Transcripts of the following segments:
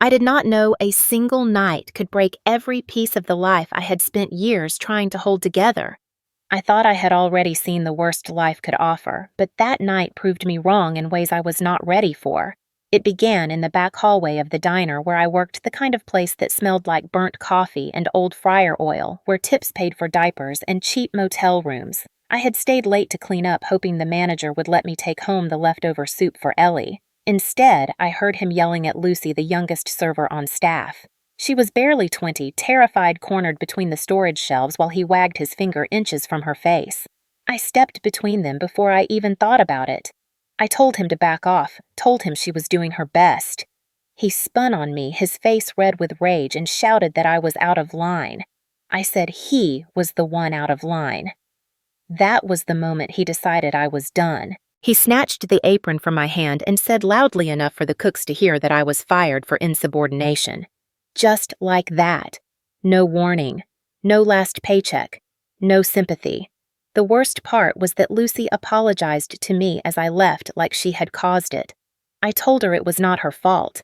I did not know a single night could break every piece of the life I had spent years trying to hold together. I thought I had already seen the worst life could offer, but that night proved me wrong in ways I was not ready for. It began in the back hallway of the diner where I worked, the kind of place that smelled like burnt coffee and old fryer oil, where tips paid for diapers and cheap motel rooms. I had stayed late to clean up, hoping the manager would let me take home the leftover soup for Ellie. Instead, I heard him yelling at Lucy, the youngest server on staff. She was barely 20, terrified, cornered between the storage shelves while he wagged his finger inches from her face. I stepped between them before I even thought about it. I told him to back off, told him she was doing her best. He spun on me, his face red with rage, and shouted that I was out of line. I said he was the one out of line. That was the moment he decided I was done. He snatched the apron from my hand and said loudly enough for the cooks to hear that I was fired for insubordination. Just like that. No warning. No last paycheck. No sympathy. The worst part was that Lucy apologized to me as I left like she had caused it. I told her it was not her fault.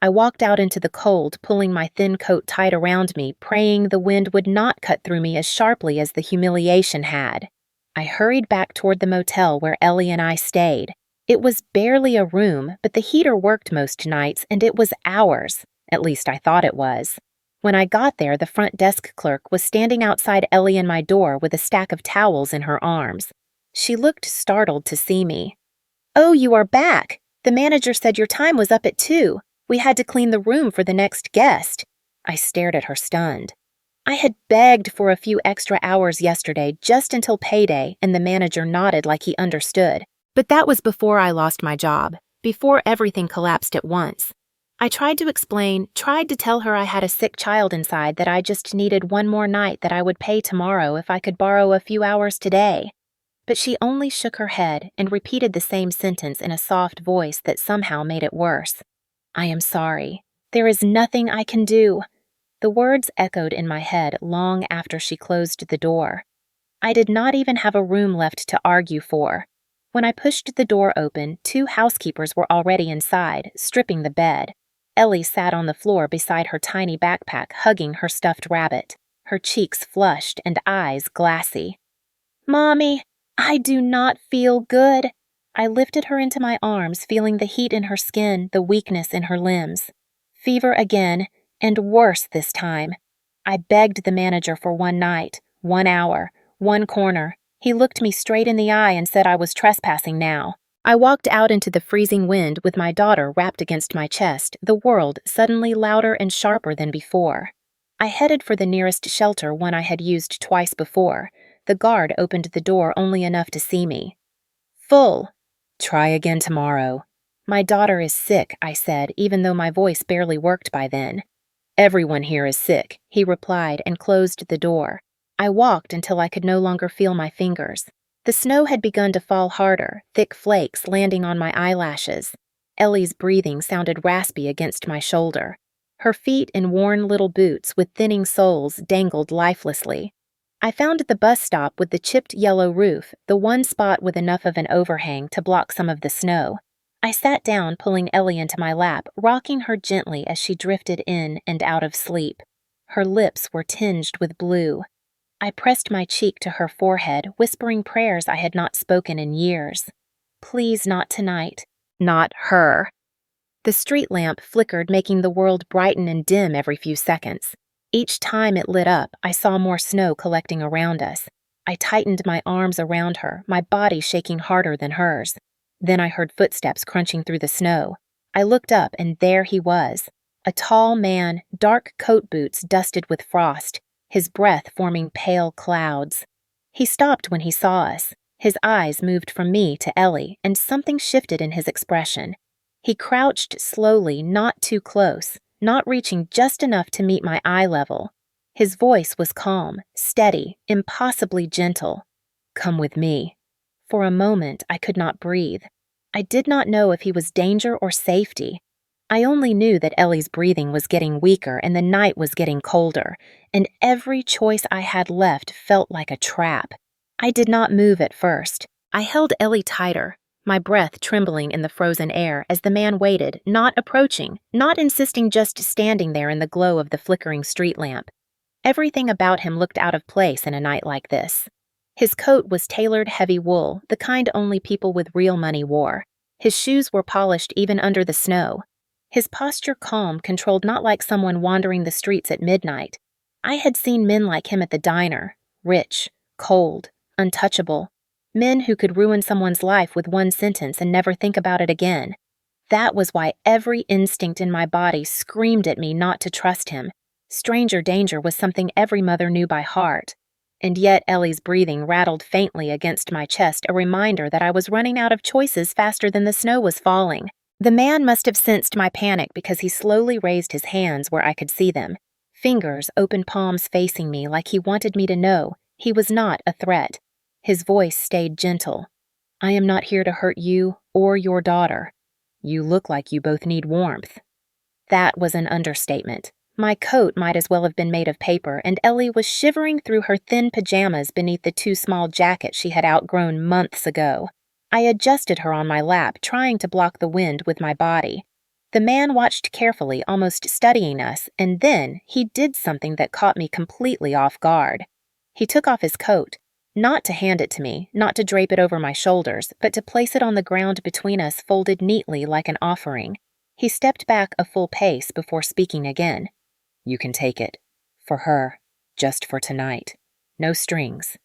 I walked out into the cold, pulling my thin coat tight around me, praying the wind would not cut through me as sharply as the humiliation had. I hurried back toward the motel where Ellie and I stayed. It was barely a room, but the heater worked most nights, and it was ours. At least I thought it was. When I got there, the front desk clerk was standing outside Ellie and my door with a stack of towels in her arms. She looked startled to see me. "Oh, you are back. The manager said your time was up at 2. We had to clean the room for the next guest." I stared at her stunned. I had begged for a few extra hours yesterday just until payday, and the manager nodded like he understood. But that was before I lost my job, before everything collapsed at once. I tried to explain, tried to tell her I had a sick child inside, that I just needed one more night, that I would pay tomorrow if I could borrow a few hours today. But she only shook her head and repeated the same sentence in a soft voice that somehow made it worse. "I am sorry. There is nothing I can do." The words echoed in my head long after she closed the door. I did not even have a room left to argue for. When I pushed the door open, 2 housekeepers were already inside, stripping the bed. Ellie sat on the floor beside her tiny backpack, hugging her stuffed rabbit, her cheeks flushed and eyes glassy. "Mommy, I do not feel good." I lifted her into my arms, feeling the heat in her skin, the weakness in her limbs. Fever again, and worse this time. I begged the manager for one night, 1 hour, 1 corner. He looked me straight in the eye and said I was trespassing now. I walked out into the freezing wind with my daughter wrapped against my chest, the world suddenly louder and sharper than before. I headed for the nearest shelter, one I had used twice before. The guard opened the door only enough to see me. "Full." "Try again tomorrow." "My daughter is sick," I said, even though my voice barely worked by then. "Everyone here is sick," he replied and closed the door. I walked until I could no longer feel my fingers. The snow had begun to fall harder, thick flakes landing on my eyelashes. Ellie's breathing sounded raspy against my shoulder. Her feet in worn little boots with thinning soles dangled lifelessly. I found the bus stop with the chipped yellow roof, the one spot with enough of an overhang to block some of the snow. I sat down, pulling Ellie into my lap, rocking her gently as she drifted in and out of sleep. Her lips were tinged with blue. I pressed my cheek to her forehead, whispering prayers I had not spoken in years. Please, not tonight. Not her. The street lamp flickered, making the world brighten and dim every few seconds. Each time it lit up, I saw more snow collecting around us. I tightened my arms around her, my body shaking harder than hers. Then I heard footsteps crunching through the snow. I looked up, and there he was. A tall man, dark coat boots dusted with frost, his breath forming pale clouds. He stopped when he saw us. His eyes moved from me to Ellie, and something shifted in his expression. He crouched slowly, not too close, not reaching just enough to meet my eye level. His voice was calm, steady, impossibly gentle. "Come with me." For a moment, I could not breathe. I did not know if he was danger or safety. I only knew that Ellie's breathing was getting weaker and the night was getting colder, and every choice I had left felt like a trap. I did not move at first. I held Ellie tighter, my breath trembling in the frozen air as the man waited, not approaching, not insisting, just standing there in the glow of the flickering street lamp. Everything about him looked out of place in a night like this. His coat was tailored heavy wool, the kind only people with real money wore. His shoes were polished even under the snow. His posture calm, controlled, not like someone wandering the streets at midnight. I had seen men like him at the diner, rich, cold, untouchable. Men who could ruin someone's life with one sentence and never think about it again. That was why every instinct in my body screamed at me not to trust him. Stranger danger was something every mother knew by heart. And yet Ellie's breathing rattled faintly against my chest, a reminder that I was running out of choices faster than the snow was falling. The man must have sensed my panic because he slowly raised his hands where I could see them. Fingers, open palms facing me like he wanted me to know he was not a threat. His voice stayed gentle. I am not here to hurt you or your daughter. You look like you both need warmth. That was an understatement. My coat might as well have been made of paper, and Ellie was shivering through her thin pajamas beneath the too small jacket she had outgrown months ago. I adjusted her on my lap, trying to block the wind with my body. The man watched carefully, almost studying us, and then he did something that caught me completely off guard. He took off his coat, not to hand it to me, not to drape it over my shoulders, but to place it on the ground between us, folded neatly like an offering. He stepped back a full pace before speaking again. You can take it. For her. Just for tonight. No strings.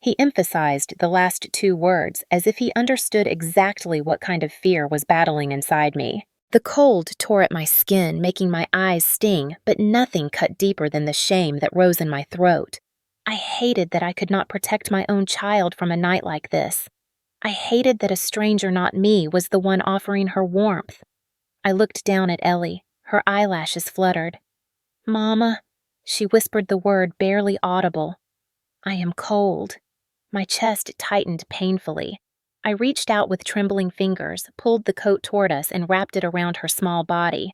He emphasized the last two words as if he understood exactly what kind of fear was battling inside me. The cold tore at my skin, making my eyes sting, but nothing cut deeper than the shame that rose in my throat. I hated that I could not protect my own child from a night like this. I hated that a stranger, not me, was the one offering her warmth. I looked down at Ellie. Her eyelashes fluttered. Mama, she whispered the word barely audible. I am cold. My chest tightened painfully. I reached out with trembling fingers, pulled the coat toward us, and wrapped it around her small body.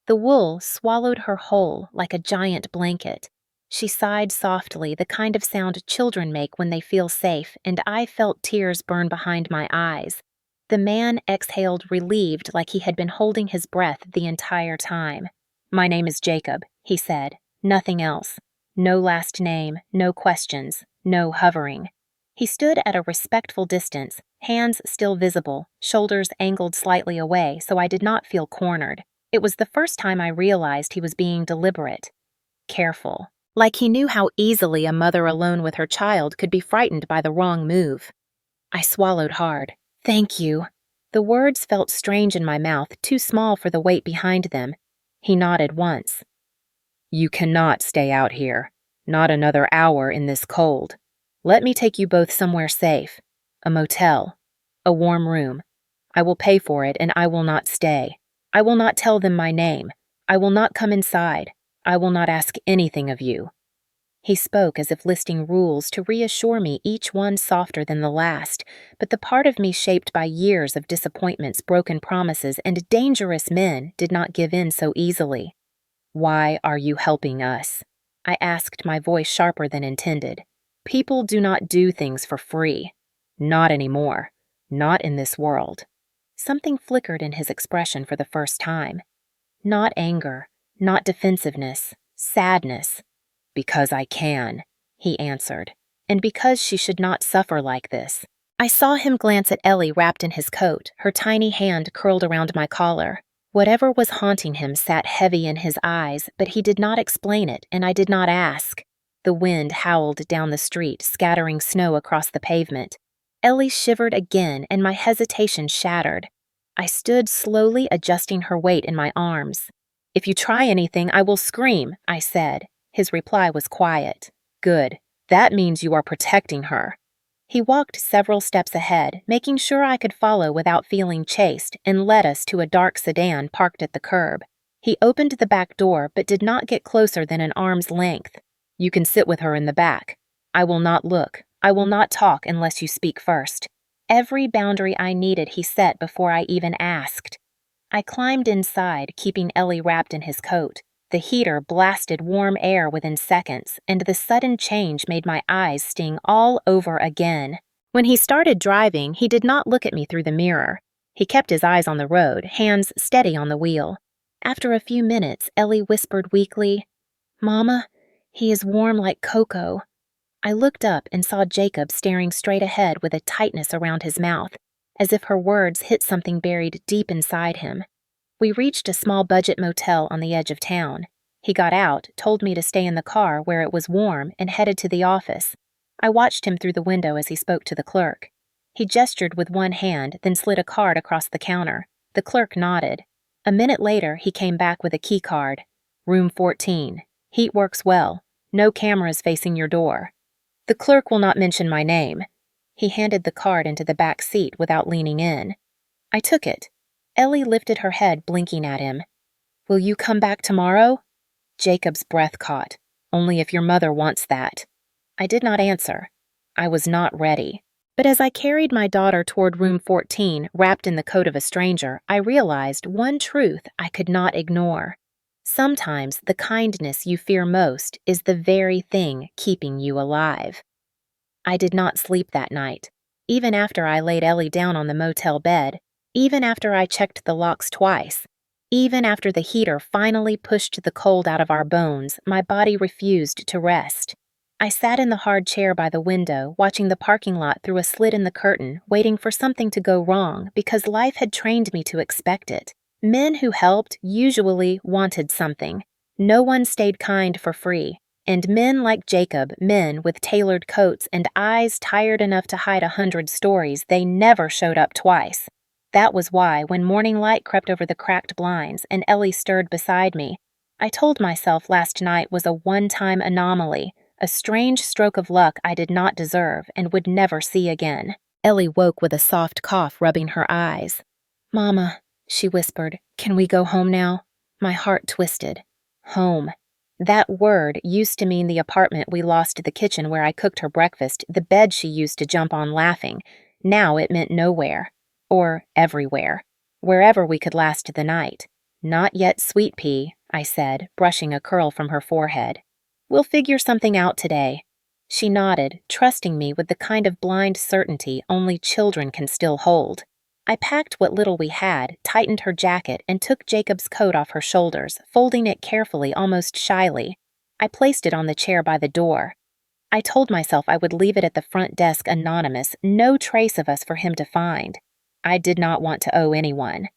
The wool swallowed her whole like a giant blanket. She sighed softly, the kind of sound children make when they feel safe, and I felt tears burn behind my eyes. The man exhaled relieved, like he had been holding his breath the entire time. My name is Jacob, he said. Nothing else. No last name, no questions, no hovering. He stood at a respectful distance, hands still visible, shoulders angled slightly away, so I did not feel cornered. It was the first time I realized he was being deliberate. Careful. Like he knew how easily a mother alone with her child could be frightened by the wrong move. I swallowed hard. Thank you. The words felt strange in my mouth, too small for the weight behind them. He nodded once. You cannot stay out here. Not another hour in this cold. Let me take you both somewhere safe. A motel. A warm room. I will pay for it, and I will not stay. I will not tell them my name. I will not come inside. I will not ask anything of you. He spoke as if listing rules to reassure me, each one softer than the last, but the part of me shaped by years of disappointments, broken promises, and dangerous men did not give in so easily. Why are you helping us? I asked, my voice sharper than intended. People do not do things for free. Not anymore. Not in this world. Something flickered in his expression for the first time. Not anger, not defensiveness, sadness. Because I can, he answered, and because she should not suffer like this. I saw him glance at Ellie wrapped in his coat, her tiny hand curled around my collar. Whatever was haunting him sat heavy in his eyes, but he did not explain it, and I did not ask. The wind howled down the street, scattering snow across the pavement. Ellie shivered again, and my hesitation shattered. I stood slowly adjusting her weight in my arms. If you try anything, I will scream, I said. His reply was quiet. Good. That means you are protecting her. He walked several steps ahead, making sure I could follow without feeling chased, and led us to a dark sedan parked at the curb. He opened the back door, but did not get closer than an arm's length. You can sit with her in the back. I will not look. I will not talk unless you speak first. Every boundary I needed he set before I even asked. I climbed inside, keeping Ellie wrapped in his coat. The heater blasted warm air within seconds, and the sudden change made my eyes sting all over again. When he started driving, he did not look at me through the mirror. He kept his eyes on the road, hands steady on the wheel. After a few minutes, Ellie whispered weakly, "Mama, he is warm like cocoa." I looked up and saw Jacob staring straight ahead with a tightness around his mouth, as if her words hit something buried deep inside him. We reached a small budget motel on the edge of town. He got out, told me to stay in the car where it was warm, and headed to the office. I watched him through the window as he spoke to the clerk. He gestured with one hand, then slid a card across the counter. The clerk nodded. A minute later, he came back with a key card. "Room 14. Heat works well. No cameras facing your door. The clerk will not mention my name." He handed the card into the back seat without leaning in. I took it. Ellie lifted her head, blinking at him. "Will you come back tomorrow?" Jacob's breath caught. "Only if your mother wants that." I did not answer. I was not ready. But as I carried my daughter toward room 14, wrapped in the coat of a stranger, I realized one truth I could not ignore. Sometimes the kindness you fear most is the very thing keeping you alive. I did not sleep that night, even after I laid Ellie down on the motel bed, even after I checked the locks twice, even after the heater finally pushed the cold out of our bones. My body refused to rest. I sat in the hard chair by the window, watching the parking lot through a slit in the curtain, waiting for something to go wrong because life had trained me to expect it. Men who helped usually wanted something. No one stayed kind for free. And men like Jacob, men with tailored coats and eyes tired enough to hide 100 stories, they never showed up twice. That was why, when morning light crept over the cracked blinds and Ellie stirred beside me, I told myself last night was a one-time anomaly, a strange stroke of luck I did not deserve and would never see again. Ellie woke with a soft cough rubbing her eyes. "Mama," she whispered, "can we go home now?" My heart twisted. Home. That word used to mean the apartment we lost, the kitchen where I cooked her breakfast, the bed she used to jump on laughing. Now it meant nowhere. Or everywhere. Wherever we could last the night. "Not yet, sweet pea," I said, brushing a curl from her forehead. "We'll figure something out today." She nodded, trusting me with the kind of blind certainty only children can still hold. I packed what little we had, tightened her jacket, and took Jacob's coat off her shoulders, folding it carefully, almost shyly. I placed it on the chair by the door. I told myself I would leave it at the front desk anonymous, no trace of us for him to find. I did not want to owe anyone.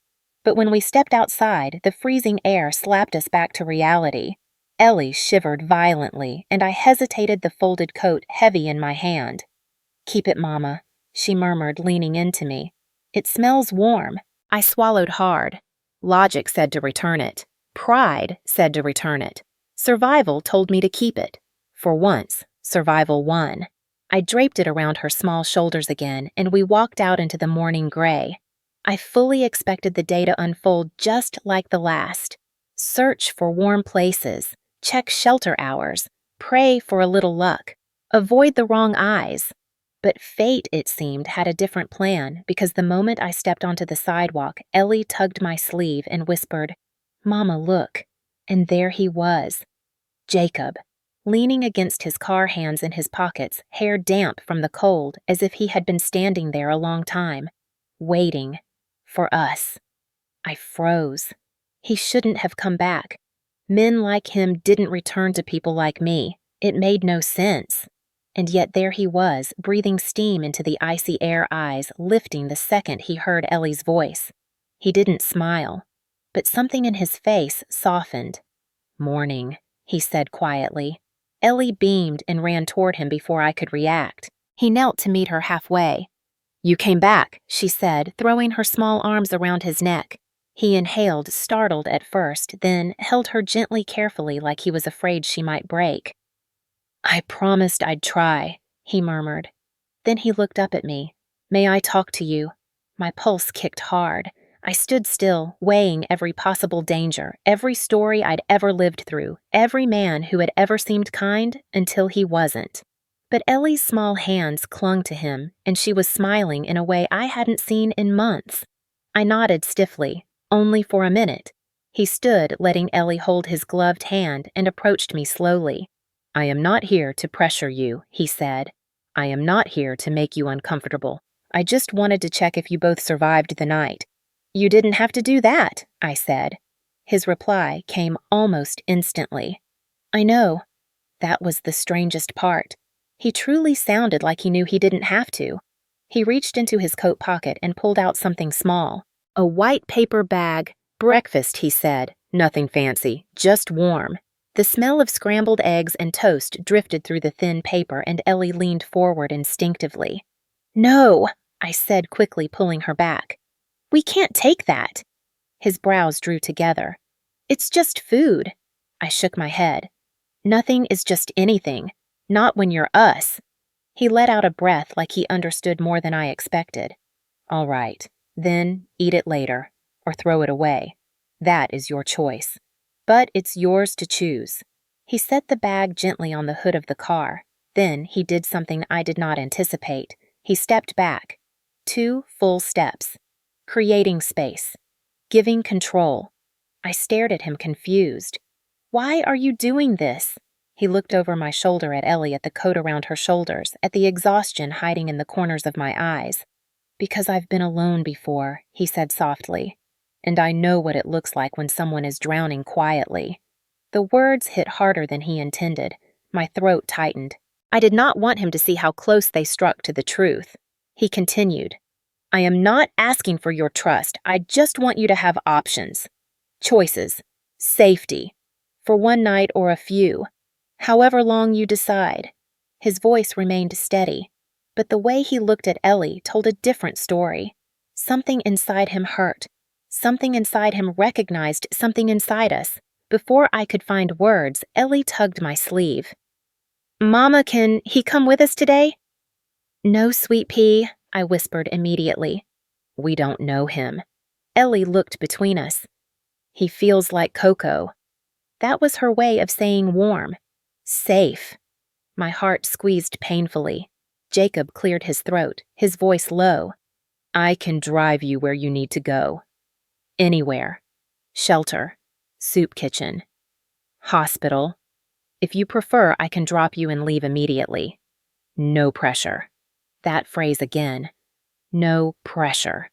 But when we stepped outside, the freezing air slapped us back to reality. Ellie shivered violently, and I hesitated, the folded coat heavy in my hand. "Keep it, Mama," she murmured, leaning into me. "It smells warm." I swallowed hard. Logic said to return it. Pride said to return it. Survival told me to keep it. For once, survival won. I draped it around her small shoulders again, and we walked out into the morning gray. I fully expected the day to unfold just like the last. Search for warm places, check shelter hours, pray for a little luck, avoid the wrong eyes. But fate, it seemed, had a different plan, because the moment I stepped onto the sidewalk, Ellie tugged my sleeve and whispered, "Mama, look." And there he was. Jacob, leaning against his car, hands in his pockets, hair damp from the cold, as if he had been standing there a long time, waiting for us. I froze. He shouldn't have come back. Men like him didn't return to people like me. It made no sense. And yet there he was, breathing steam into the icy air, eyes lifting the second he heard Ellie's voice. He didn't smile, but something in his face softened. "Morning," he said quietly. Ellie beamed and ran toward him before I could react. He knelt to meet her halfway. "You came back," she said, throwing her small arms around his neck. He inhaled, startled at first, then held her gently, carefully, like he was afraid she might break. "I promised I'd try," he murmured. Then he looked up at me. "May I talk to you?" My pulse kicked hard. I stood still, weighing every possible danger, every story I'd ever lived through, every man who had ever seemed kind until he wasn't. But Ellie's small hands clung to him, and she was smiling in a way I hadn't seen in months. I nodded stiffly, only for a minute. He stood, letting Ellie hold his gloved hand, and approached me slowly. "I am not here to pressure you," he said. I am not here to make you uncomfortable. I just wanted to check if you both survived the night. You didn't have to do that, I said. His reply came almost instantly. I know. That was the strangest part. He truly sounded like he knew he didn't have to. He reached into his coat pocket and pulled out something small. A white paper bag. Breakfast, he said. Nothing fancy, just warm. The smell of scrambled eggs and toast drifted through the thin paper, and Ellie leaned forward instinctively. No, I said, quickly pulling her back. We can't take that. His brows drew together. It's just food. I shook my head. Nothing is just anything. Not when you're us. He let out a breath like he understood more than I expected. All right, then eat it later, or throw it away. That is your choice. But it's yours to choose. He set the bag gently on the hood of the car. Then he did something I did not anticipate. He stepped back. 2 full steps. Creating space. Giving control. I stared at him confused. Why are you doing this? He looked over my shoulder at Ellie, at the coat around her shoulders, at the exhaustion hiding in the corners of my eyes. Because I've been alone before, he said softly. And I know what it looks like when someone is drowning quietly. The words hit harder than he intended. My throat tightened. I did not want him to see how close they struck to the truth. He continued. I am not asking for your trust. I just want you to have options. Choices. Safety. For one night or a few. However long you decide. His voice remained steady, but the way he looked at Ellie told a different story. Something inside him hurt. Something inside him recognized something inside us. Before I could find words, Ellie tugged my sleeve. Mama, can he come with us today? No, sweet pea, I whispered immediately. We don't know him. Ellie looked between us. He feels like Coco. That was her way of saying warm. Safe. My heart squeezed painfully. Jacob cleared his throat, his voice low. I can drive you where you need to go. Anywhere. Shelter. Soup kitchen. Hospital. If you prefer, I can drop you and leave immediately. No pressure. That phrase again. No pressure.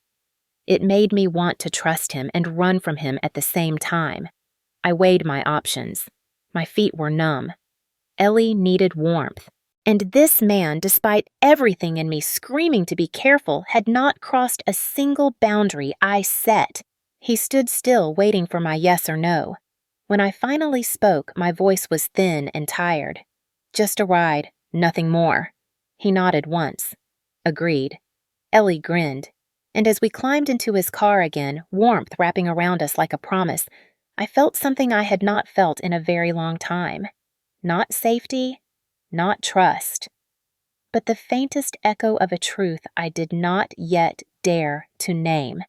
It made me want to trust him and run from him at the same time. I weighed my options. My feet were numb. Ellie needed warmth. And this man, despite everything in me screaming to be careful, had not crossed a single boundary I set. He stood still, waiting for my yes or no. When I finally spoke, my voice was thin and tired. Just a ride, nothing more. He nodded once. Agreed. Ellie grinned. And as we climbed into his car again, warmth wrapping around us like a promise, I felt something I had not felt in a very long time. Not safety, not trust, but the faintest echo of a truth I did not yet dare to name.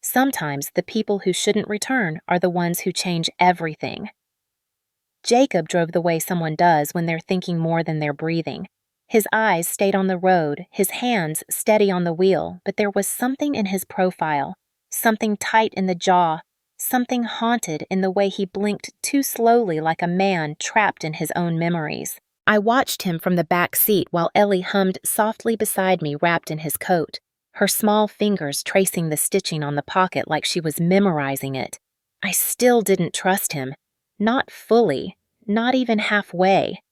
Sometimes the people who shouldn't return are the ones who change everything. Jacob drove the way someone does when they're thinking more than they're breathing. His eyes stayed on the road, his hands steady on the wheel, but there was something in his profile, something tight in the jaw, something haunted in the way he blinked too slowly like a man trapped in his own memories. I watched him from the back seat while Ellie hummed softly beside me, wrapped in his coat, her small fingers tracing the stitching on the pocket like she was memorizing it. I still didn't trust him. Not fully, not even halfway.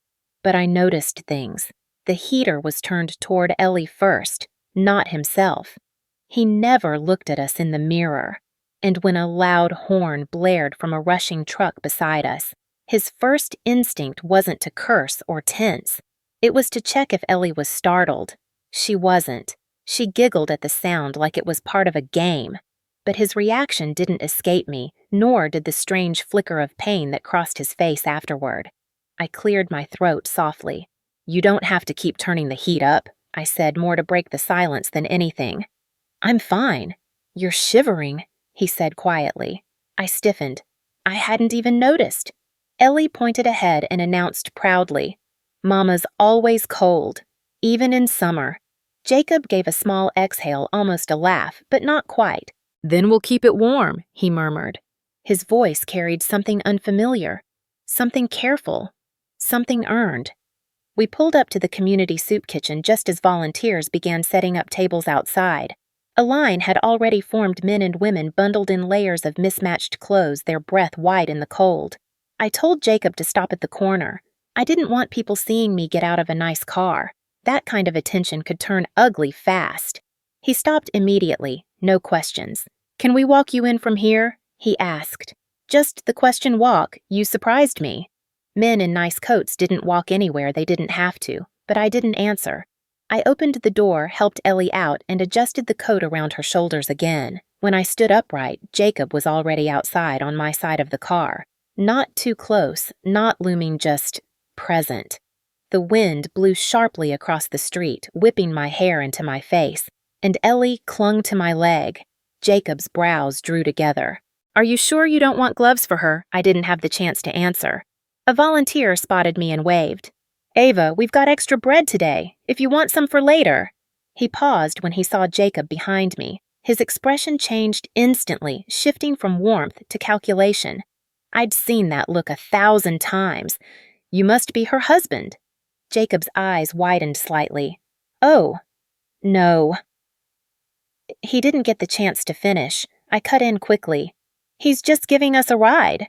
But I noticed things. The heater was turned toward Ellie first, not himself. He never looked at us in the mirror. And when a loud horn blared from a rushing truck beside us, his first instinct wasn't to curse or tense. It was to check if Ellie was startled. She wasn't. She giggled at the sound like it was part of a game. But his reaction didn't escape me, nor did the strange flicker of pain that crossed his face afterward. I cleared my throat softly. You don't have to keep turning the heat up, I said, more to break the silence than anything. I'm fine. You're shivering, he said quietly. I stiffened. I hadn't even noticed. Ellie pointed ahead and announced proudly, Mama's always cold, even in summer. Jacob gave a small exhale, almost a laugh, but not quite. Then we'll keep it warm, he murmured. His voice carried something unfamiliar, something careful, something earned. We pulled up to the community soup kitchen just as volunteers began setting up tables outside. A line had already formed, men and women bundled in layers of mismatched clothes, their breath white in the cold. I told Jacob to stop at the corner. I didn't want people seeing me get out of a nice car. That kind of attention could turn ugly fast. He stopped immediately, no questions. "Can we walk you in from here?" he asked. Just the question walk, you surprised me. Men in nice coats didn't walk anywhere they didn't have to, but I didn't answer. I opened the door, helped Ellie out, and adjusted the coat around her shoulders again. When I stood upright, Jacob was already outside on my side of the car. Not too close, not looming, just present. The wind blew sharply across the street, whipping my hair into my face, and Ellie clung to my leg. Jacob's brows drew together. "Are you sure you don't want gloves for her?" I didn't have the chance to answer. A volunteer spotted me and waved. "Ava, we've got extra bread today, if you want some for later." He paused when he saw Jacob behind me. His expression changed instantly, shifting from warmth to calculation. I'd seen that look 1,000 times. "You must be her husband." Jacob's eyes widened slightly. "Oh, no." He didn't get the chance to finish. I cut in quickly. "He's just giving us a ride."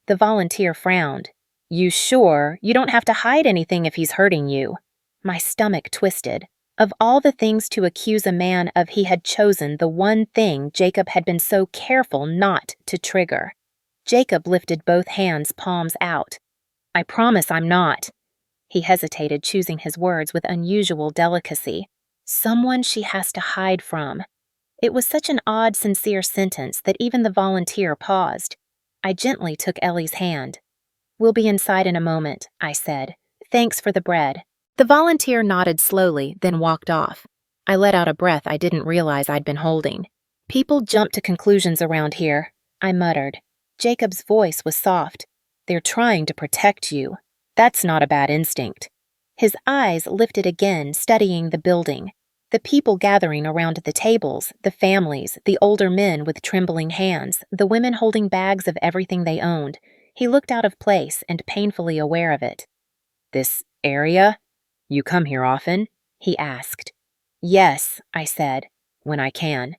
The volunteer frowned. "You sure? You don't have to hide anything if he's hurting you." My stomach twisted. Of all the things to accuse a man of, he had chosen the one thing Jacob had been so careful not to trigger. Jacob lifted both hands, palms out. "I promise I'm not." He hesitated, choosing his words with unusual delicacy. Someone she has to hide from. It was such an odd, sincere sentence that even the volunteer paused. I gently took Ellie's hand. "We'll be inside in a moment," I said. "Thanks for the bread." The volunteer nodded slowly, then walked off. I let out a breath I didn't realize I'd been holding. "People jump to conclusions around here," I muttered. Jacob's voice was soft. "They're trying to protect you. That's not a bad instinct." His eyes lifted again, studying the building. The people gathering around the tables, the families, the older men with trembling hands, the women holding bags of everything they owned. He looked out of place and painfully aware of it. "This area? You come here often?" he asked. "Yes," I said, "when I can.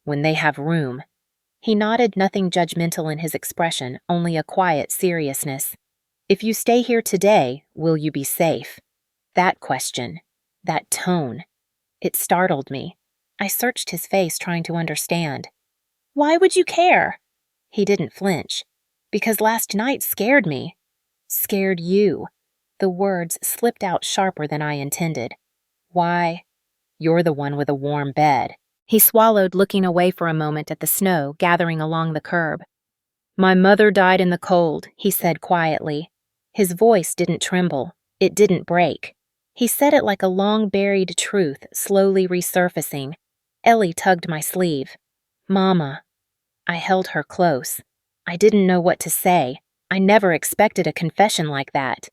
When they have room." He nodded, nothing judgmental in his expression, only a quiet seriousness. "If you stay here today, will you be safe?" That question, that tone. It startled me. I searched his face, trying to understand. "Why would you care?" He didn't flinch. "Because last night scared me." "Scared you." The words slipped out sharper than I intended. "Why? You're the one with a warm bed." He swallowed, looking away for a moment at the snow gathering along the curb. "My mother died in the cold," he said quietly. His voice didn't tremble. It didn't break. He said it like a long-buried truth, slowly resurfacing. Ellie tugged my sleeve. "Mama." I held her close. I didn't know what to say. I never expected a confession like that.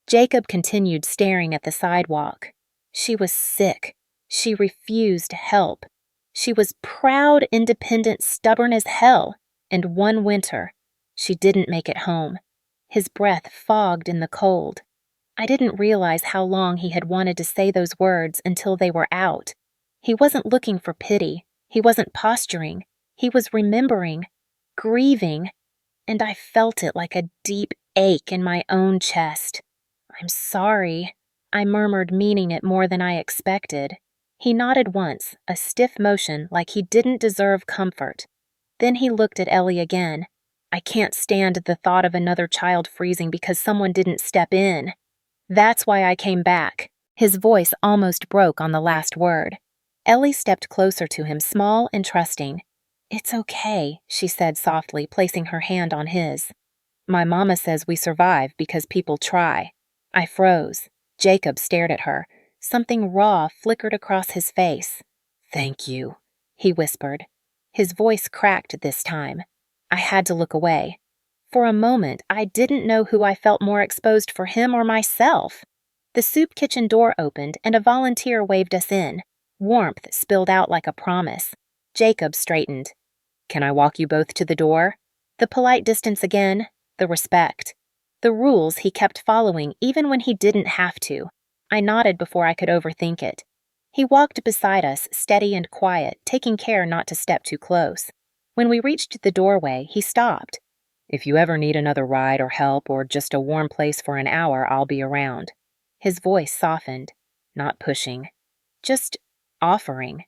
Jacob continued staring at the sidewalk. She was sick. She refused help. She was proud, independent, stubborn as hell. And one winter, she didn't make it home. His breath fogged in the cold. I didn't realize how long he had wanted to say those words until they were out. He wasn't looking for pity. He wasn't posturing. He was remembering, grieving, and I felt it like a deep ache in my own chest. "I'm sorry," I murmured, meaning it more than I expected. He nodded once, a stiff motion like he didn't deserve comfort. Then he looked at Ellie again. "I can't stand the thought of another child freezing because someone didn't step in. That's why I came back." His voice almost broke on the last word. Ellie stepped closer to him, small and trusting. "It's okay," she said softly, placing her hand on his. "My mama says we survive because people try." I froze. Jacob stared at her. Something raw flickered across his face. "Thank you," he whispered. His voice cracked this time. I had to look away. For a moment, I didn't know who I felt more exposed for, him or myself. The soup kitchen door opened and a volunteer waved us in. Warmth spilled out like a promise. Jacob straightened. "Can I walk you both to the door?" The polite distance again, the respect. The rules he kept following even when he didn't have to. I nodded before I could overthink it. He walked beside us, steady and quiet, taking care not to step too close. When we reached the doorway, he stopped. "If you ever need another ride or help or just a warm place for an hour, I'll be around." His voice softened, not pushing, just offering.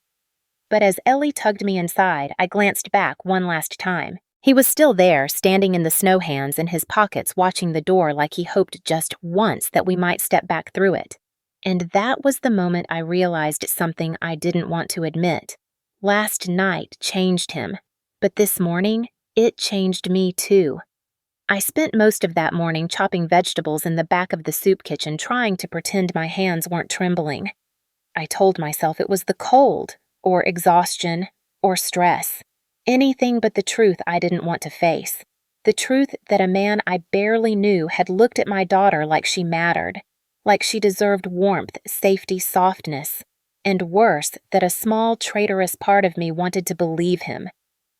But as Ellie tugged me inside, I glanced back one last time. He was still there, standing in the snow hands in his pockets, watching the door like he hoped just once that we might step back through it. And that was the moment I realized something I didn't want to admit. Last night changed him, but this morning, it changed me too. I spent most of that morning chopping vegetables in the back of the soup kitchen, trying to pretend my hands weren't trembling. I told myself it was the cold, or exhaustion, or stress. Anything but the truth I didn't want to face. The truth that a man I barely knew had looked at my daughter like she mattered, like she deserved warmth, safety, softness. And worse, that a small, traitorous part of me wanted to believe him.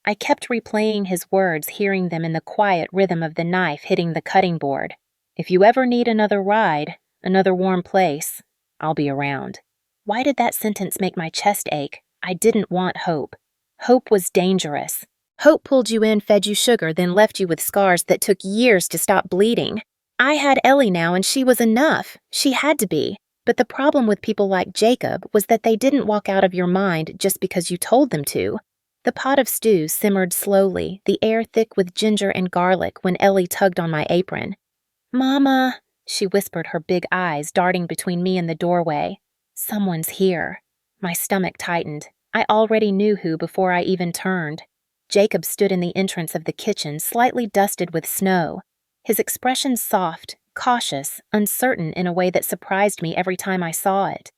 I kept replaying his words, hearing them in the quiet rhythm of the knife hitting the cutting board. "If you ever need another ride, another warm place, I'll be around." Why did that sentence make my chest ache? I didn't want hope. Hope was dangerous. Hope pulled you in, fed you sugar, then left you with scars that took years to stop bleeding. I had Ellie now, and she was enough. She had to be. But the problem with people like Jacob was that they didn't walk out of your mind just because you told them to. The pot of stew simmered slowly, the air thick with ginger and garlic when Ellie tugged on my apron. "Mama," she whispered, her big eyes darting between me and the doorway. "Someone's here." My stomach tightened. I already knew who before I even turned. Jacob stood in the entrance of the kitchen, slightly dusted with snow. His expression soft, cautious, uncertain in a way that surprised me every time I saw it.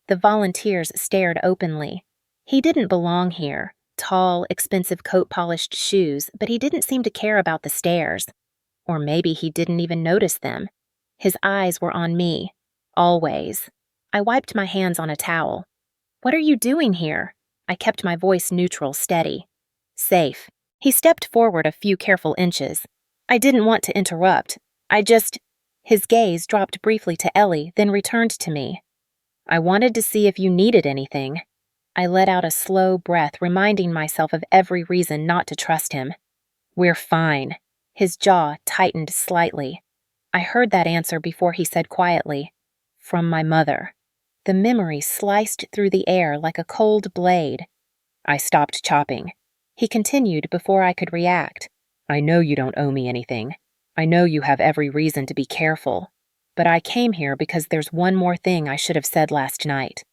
The volunteers stared openly. He didn't belong here. Tall, expensive coat-polished shoes, but he didn't seem to care about the stares. Or maybe he didn't even notice them. His eyes were on me. Always. I wiped my hands on a towel. "What are you doing here?" I kept my voice neutral, steady. "Safe." He stepped forward a few careful inches. I didn't want to interrupt. His gaze dropped briefly to Ellie, then returned to me. "I wanted to see if you needed anything." I let out a slow breath, reminding myself of every reason not to trust him. "We're fine." His jaw tightened slightly. I heard that answer before he said quietly, "From my mother." The memory sliced through the air like a cold blade. I stopped chopping. He continued before I could react. "I know you don't owe me anything. I know you have every reason to be careful. But I came here because there's one more thing I should have said last night."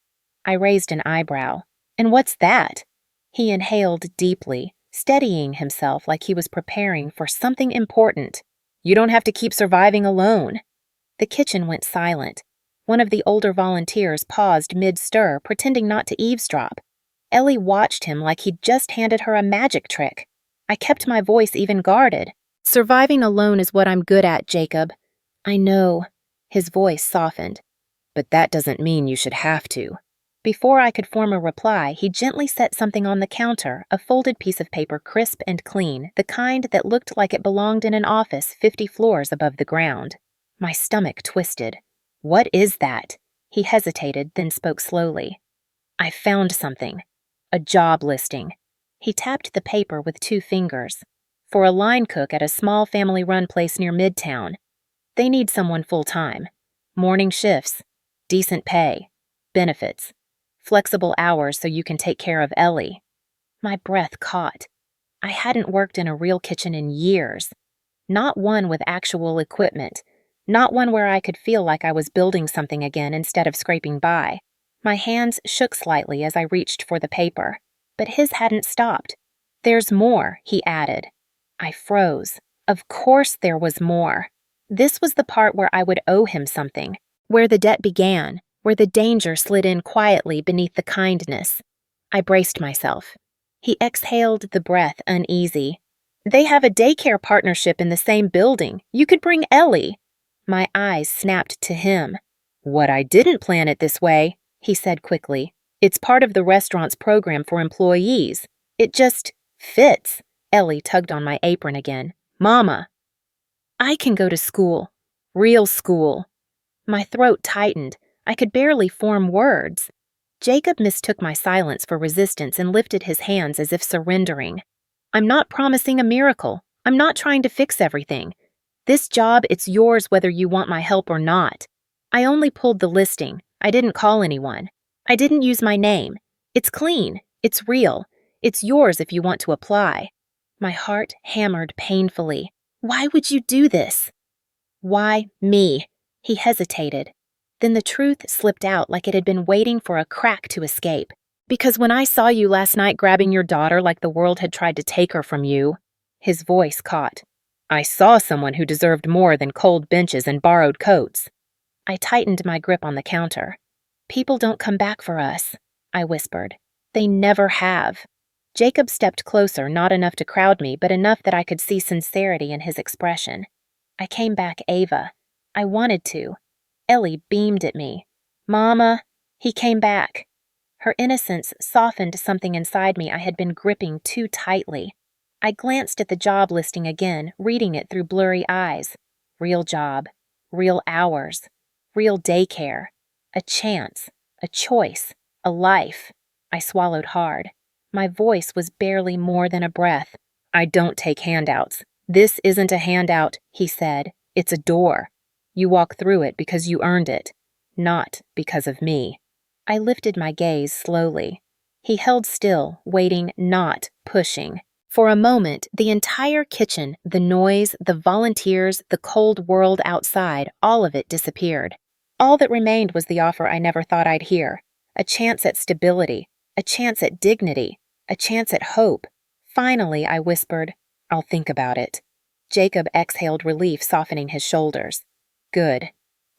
I raised an eyebrow. "And what's that?" He inhaled deeply, steadying himself like he was preparing for something important. "You don't have to keep surviving alone." The kitchen went silent. One of the older volunteers paused mid-stir, pretending not to eavesdrop. Ellie watched him like he'd just handed her a magic trick. I kept my voice even guarded. "Surviving alone is what I'm good at, Jacob." "I know." His voice softened. "But that doesn't mean you should have to." Before I could form a reply, he gently set something on the counter, a folded piece of paper, crisp and clean, the kind that looked like it belonged in an office 50 floors above the ground. My stomach twisted. "What is that?" He hesitated, then spoke slowly. "I found something. A job listing." He tapped the paper with 2 fingers. "For a line cook at a small family-run place near Midtown. They need someone full-time. Morning shifts. Decent pay. Benefits. Flexible hours so you can take care of Ellie." My breath caught. I hadn't worked in a real kitchen in years. Not one with actual equipment. Not one where I could feel like I was building something again instead of scraping by. My hands shook slightly as I reached for the paper. But his hadn't stopped. "There's more," he added. I froze. Of course there was more. This was the part where I would owe him something, where the debt began, where the danger slid in quietly beneath the kindness. I braced myself. He exhaled the breath, uneasy. "They have a daycare partnership in the same building. You could bring Ellie." My eyes snapped to him. "What, I didn't plan it this way," he said quickly. "It's part of the restaurant's program for employees. It just fits." Ellie tugged on my apron again. "Mama." "I can go to school. Real school." My throat tightened. I could barely form words. Jacob mistook my silence for resistance and lifted his hands as if surrendering. I'm not promising a miracle. I'm not trying to fix everything. This job, it's yours whether you want my help or not. I only pulled the listing. I didn't call anyone. I didn't use my name. It's clean. It's real. It's yours if you want to apply. My heart hammered painfully. Why would you do this? Why me? He hesitated. Then the truth slipped out like it had been waiting for a crack to escape. Because when I saw you last night grabbing your daughter like the world had tried to take her from you, his voice caught. I saw someone who deserved more than cold benches and borrowed coats. I tightened my grip on the counter. People don't come back for us, I whispered. They never have. Jacob stepped closer, not enough to crowd me, but enough that I could see sincerity in his expression. I came back Ava. I wanted to. Ellie beamed at me. Mama, he came back. Her innocence softened something inside me I had been gripping too tightly. I glanced at the job listing again, reading it through blurry eyes. Real job, real hours, real daycare, a chance, a choice, a life. I swallowed hard. My voice was barely more than a breath. I don't take handouts. This isn't a handout, he said. It's a door. You walk through it because you earned it, not because of me. I lifted my gaze slowly. He held still, waiting, not pushing. For a moment, the entire kitchen, the noise, the volunteers, the cold world outside, all of it disappeared. All that remained was the offer I never thought I'd hear. A chance at stability, a chance at dignity, a chance at hope. Finally, I whispered, I'll think about it. Jacob exhaled relief, softening his shoulders. Good.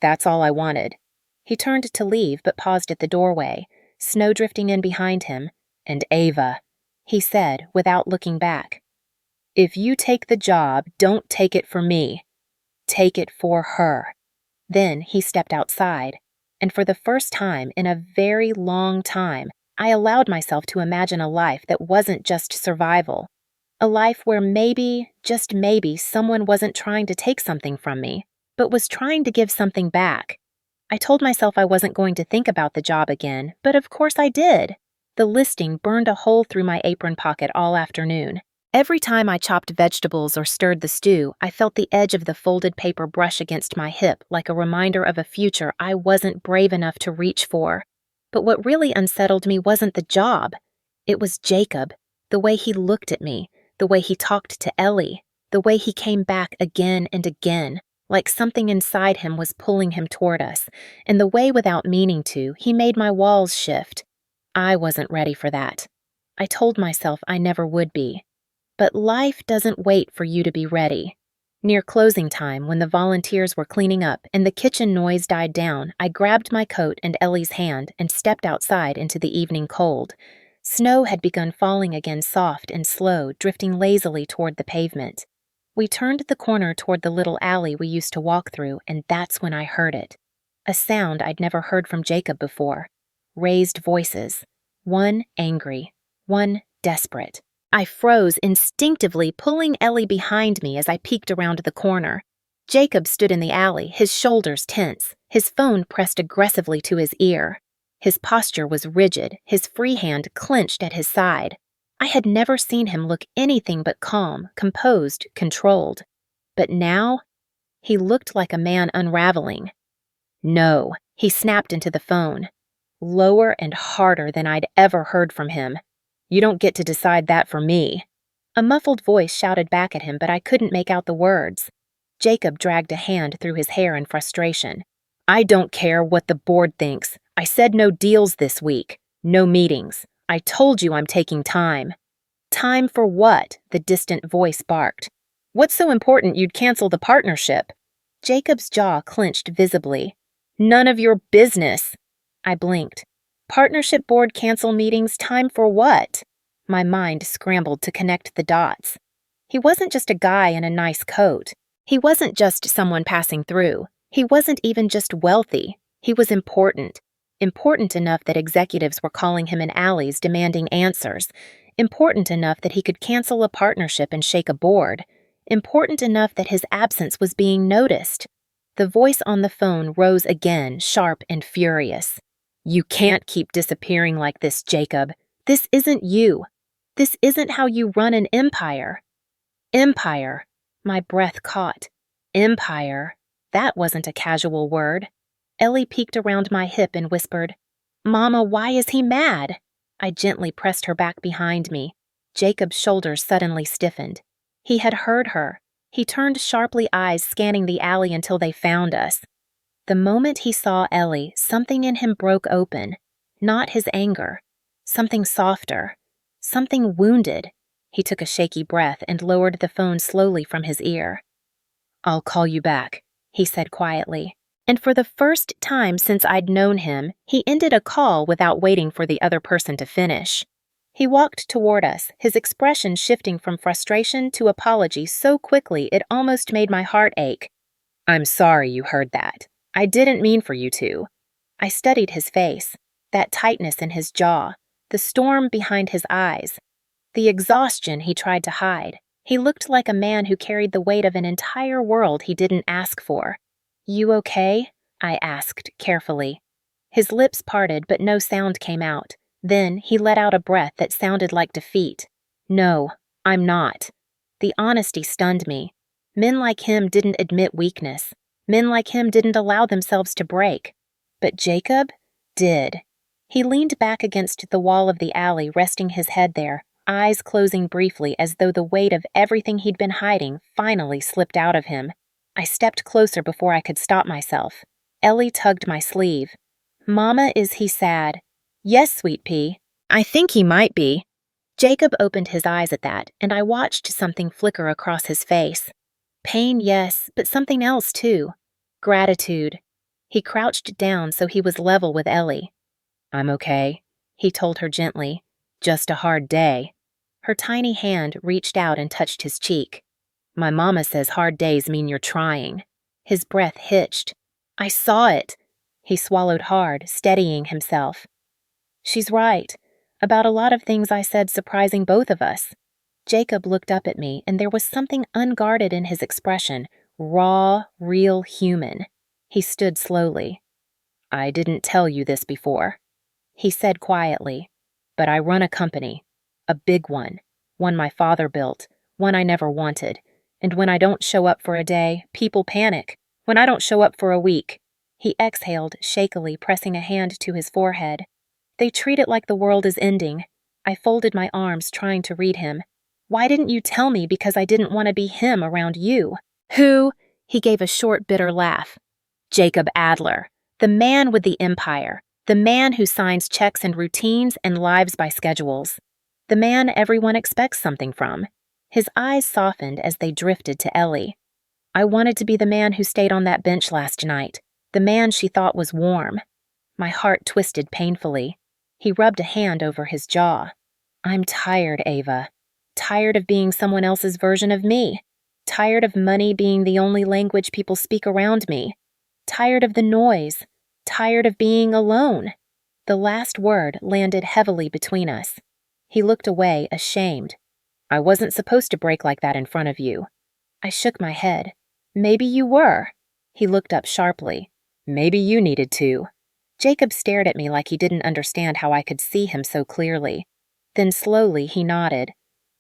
That's all I wanted. He turned to leave, but paused at the doorway, snow drifting in behind him. And Ava, he said, without looking back. If you take the job, don't take it for me. Take it for her. Then he stepped outside, and for the first time in a very long time, I allowed myself to imagine a life that wasn't just survival. A life where maybe, just maybe, someone wasn't trying to take something from me, but was trying to give something back. I told myself I wasn't going to think about the job again, but of course I did. The listing burned a hole through my apron pocket all afternoon. Every time I chopped vegetables or stirred the stew, I felt the edge of the folded paper brush against my hip like a reminder of a future I wasn't brave enough to reach for. But what really unsettled me wasn't the job. It was Jacob, the way he looked at me, the way he talked to Ellie, the way he came back again and again, like something inside him was pulling him toward us, and the way without meaning to, he made my walls shift. I wasn't ready for that. I told myself I never would be. But life doesn't wait for you to be ready. Near closing time, when the volunteers were cleaning up and the kitchen noise died down, I grabbed my coat and Ellie's hand and stepped outside into the evening cold. Snow had begun falling again, soft and slow, drifting lazily toward the pavement. We turned the corner toward the little alley we used to walk through, and that's when I heard it. A sound I'd never heard from Jacob before. Raised voices. One angry, one desperate. I froze instinctively, pulling Ellie behind me as I peeked around the corner. Jacob stood in the alley, his shoulders tense, his phone pressed aggressively to his ear. His posture was rigid, his free hand clenched at his side. I had never seen him look anything but calm, composed, controlled. But now, he looked like a man unraveling. No, he snapped into the phone. Lower and harder than I'd ever heard from him. You don't get to decide that for me. A muffled voice shouted back at him, but I couldn't make out the words. Jacob dragged a hand through his hair in frustration. I don't care what the board thinks. I said no deals this week. No meetings. I told you I'm taking time. Time for what? The distant voice barked. What's so important you'd cancel the partnership? Jacob's jaw clenched visibly. None of your business. I blinked. Partnership board cancel meetings, time for what? My mind scrambled to connect the dots. He wasn't just a guy in a nice coat. He wasn't just someone passing through. He wasn't even just wealthy. He was important. Important enough that executives were calling him in alleys demanding answers. Important enough that he could cancel a partnership and shake a board. Important enough that his absence was being noticed. The voice on the phone rose again, sharp and furious. "You can't keep disappearing like this, Jacob. This isn't you. This isn't how you run an empire." Empire. My breath caught. Empire. That wasn't a casual word. Ellie peeked around my hip and whispered, "Mama, why is he mad?" I gently pressed her back behind me. Jacob's shoulders suddenly stiffened. He had heard her. He turned sharply, eyes scanning the alley until they found us. The moment he saw Ellie, something in him broke open. Not his anger. Something softer. Something wounded. He took a shaky breath and lowered the phone slowly from his ear. "I'll call you back," he said quietly. And for the first time since I'd known him, he ended a call without waiting for the other person to finish. He walked toward us, his expression shifting from frustration to apology so quickly it almost made my heart ache. "I'm sorry you heard that. I didn't mean for you to." I studied his face, that tightness in his jaw, the storm behind his eyes, the exhaustion he tried to hide. He looked like a man who carried the weight of an entire world he didn't ask for. "You okay?" I asked carefully. His lips parted, but no sound came out. Then he let out a breath that sounded like defeat. "No, I'm not." The honesty stunned me. Men like him didn't admit weakness. Men like him didn't allow themselves to break. But Jacob did. He leaned back against the wall of the alley, resting his head there, eyes closing briefly as though the weight of everything he'd been hiding finally slipped out of him. I stepped closer before I could stop myself. Ellie tugged my sleeve. "Mama, is he sad?" "Yes, sweet pea. I think he might be." Jacob opened his eyes at that, and I watched something flicker across his face. Pain, yes, but something else too. Gratitude. He crouched down so he was level with Ellie. "I'm okay," he told her gently. "Just a hard day." Her tiny hand reached out and touched his cheek. "My mama says hard days mean you're trying." His breath hitched. "I saw it." He swallowed hard, steadying himself. "She's right. About a lot of things I said surprising both of us." Jacob looked up at me, and there was something unguarded in his expression, raw, real human. He stood slowly. "I didn't tell you this before," he said quietly, "but I run a company. A big one my father built, one I never wanted. And when I don't show up for a day, people panic. When I don't show up for a week." He exhaled, shakily, pressing a hand to his forehead. "They treat it like the world is ending." I folded my arms, trying to read him. "Why didn't you tell me? Because I didn't want to be him around you." "Who?" He gave a short, bitter laugh. "Jacob Adler, the man with the empire, the man who signs checks and routines and lives by schedules, the man everyone expects something from." His eyes softened as they drifted to Ellie. "I wanted to be the man who stayed on that bench last night, the man she thought was warm." My heart twisted painfully. He rubbed a hand over his jaw. "I'm tired, Ava. Tired of being someone else's version of me. Tired of money being the only language people speak around me. Tired of the noise. Tired of being alone." The last word landed heavily between us. He looked away, ashamed. "I wasn't supposed to break like that in front of you." I shook my head. "Maybe you were." He looked up sharply. "Maybe you needed to." Jacob stared at me like he didn't understand how I could see him so clearly. Then slowly he nodded.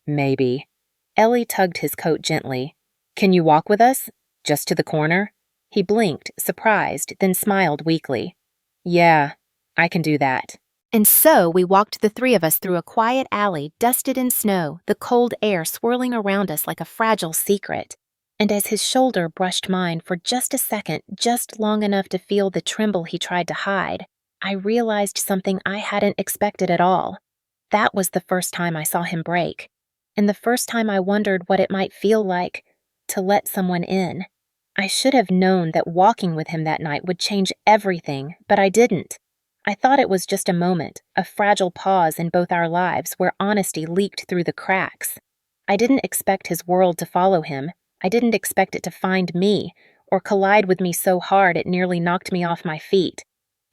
"Maybe." Ellie tugged his coat gently. "Can you walk with us? Just to the corner?" He blinked, surprised, then smiled weakly. "Yeah, I can do that." And so we walked, the three of us, through a quiet alley dusted in snow, the cold air swirling around us like a fragile secret. And as his shoulder brushed mine for just a second, just long enough to feel the tremble he tried to hide, I realized something I hadn't expected at all. That was the first time I saw him break, and the first time I wondered what it might feel like to let someone in. I should have known that walking with him that night would change everything, but I didn't. I thought it was just a moment, a fragile pause in both our lives where honesty leaked through the cracks. I didn't expect his world to follow him. I didn't expect it to find me, or collide with me so hard it nearly knocked me off my feet.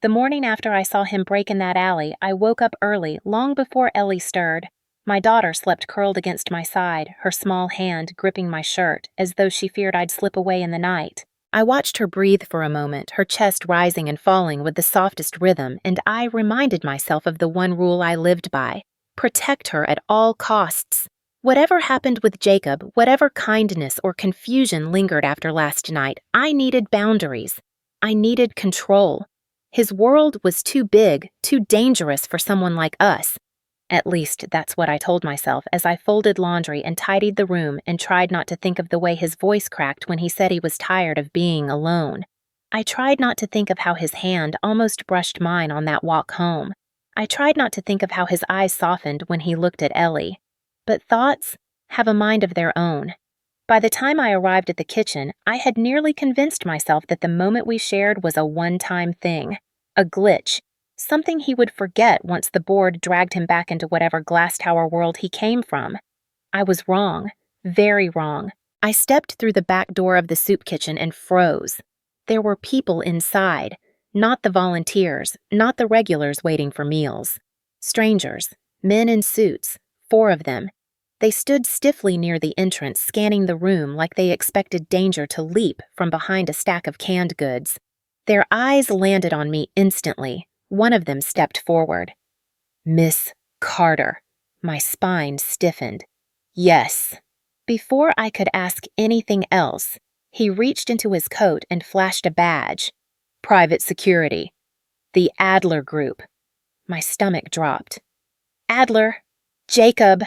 The morning after I saw him break in that alley, I woke up early, long before Ellie stirred. My daughter slept curled against my side, her small hand gripping my shirt, as though she feared I'd slip away in the night. I watched her breathe for a moment, her chest rising and falling with the softest rhythm, and I reminded myself of the one rule I lived by: protect her at all costs. Whatever happened with Jacob, whatever kindness or confusion lingered after last night, I needed boundaries. I needed control. His world was too big, too dangerous for someone like us. At least, that's what I told myself as I folded laundry and tidied the room and tried not to think of the way his voice cracked when he said he was tired of being alone. I tried not to think of how his hand almost brushed mine on that walk home. I tried not to think of how his eyes softened when he looked at Ellie. But thoughts have a mind of their own. By the time I arrived at the kitchen, I had nearly convinced myself that the moment we shared was a one-time thing, a glitch, something he would forget once the board dragged him back into whatever glass tower world he came from. I was wrong, very wrong. I stepped through the back door of the soup kitchen and froze. There were people inside, not the volunteers, not the regulars waiting for meals. Strangers, men in suits, 4 of them. They stood stiffly near the entrance, scanning the room like they expected danger to leap from behind a stack of canned goods. Their eyes landed on me instantly. One of them stepped forward. Miss Carter. My spine stiffened. Yes. Before I could ask anything else, he reached into his coat and flashed a badge. Private security. The Adler Group. My stomach dropped. Adler. Jacob.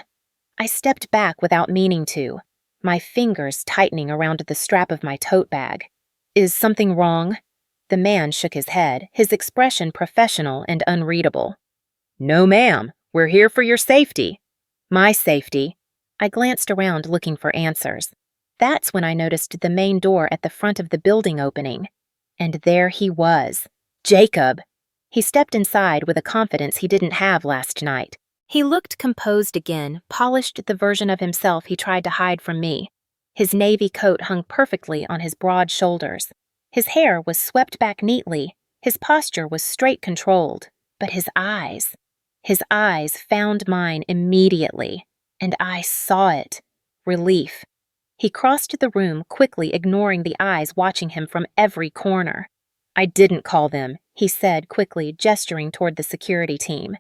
I stepped back without meaning to, my fingers tightening around the strap of my tote bag. Is something wrong? The man shook his head, his expression professional and unreadable. No, ma'am. We're here for your safety. My safety. I glanced around looking for answers. That's when I noticed the main door at the front of the building opening. And there he was. Jacob. He stepped inside with a confidence he didn't have last night. He looked composed again, polished the version of himself he tried to hide from me. His navy coat hung perfectly on his broad shoulders. His hair was swept back neatly. His posture was straight controlled. But his eyes found mine immediately, and I saw it. Relief. He crossed the room, quickly ignoring the eyes watching him from every corner. I didn't call them, he said quickly, gesturing toward the security team.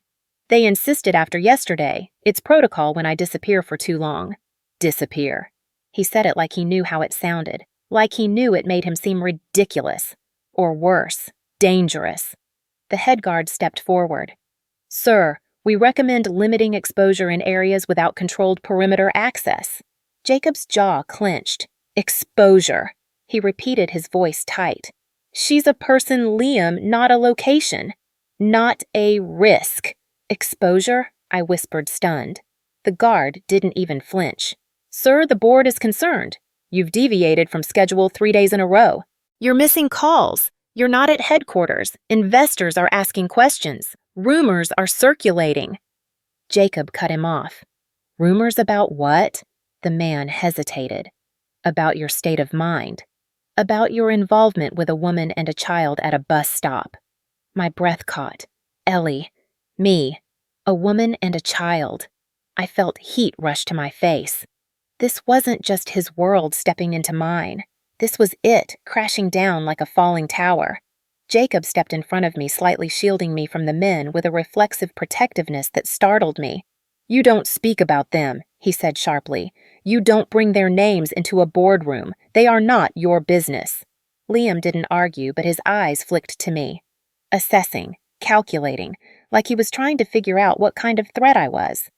They insisted after yesterday. It's protocol when I disappear for too long. Disappear. He said it like he knew how it sounded, like he knew it made him seem ridiculous. Or worse, dangerous. The head guard stepped forward. Sir, we recommend limiting exposure in areas without controlled perimeter access. Jacob's jaw clenched. Exposure. He repeated, his voice tight. She's a person, Liam, not a location. Not a risk. Exposure? I whispered, stunned. The guard didn't even flinch. Sir, the board is concerned. You've deviated from schedule 3 days in a row. You're missing calls. You're not at headquarters. Investors are asking questions. Rumors are circulating. Jacob cut him off. Rumors about what? The man hesitated. About your state of mind. About your involvement with a woman and a child at a bus stop. My breath caught. Ellie. Me. A woman and a child. I felt heat rush to my face. This wasn't just his world stepping into mine. This was it, crashing down like a falling tower. Jacob stepped in front of me, slightly shielding me from the men with a reflexive protectiveness that startled me. You don't speak about them, he said sharply. You don't bring their names into a boardroom. They are not your business. Liam didn't argue, but his eyes flicked to me. Assessing, calculating, like he was trying to figure out what kind of threat I was.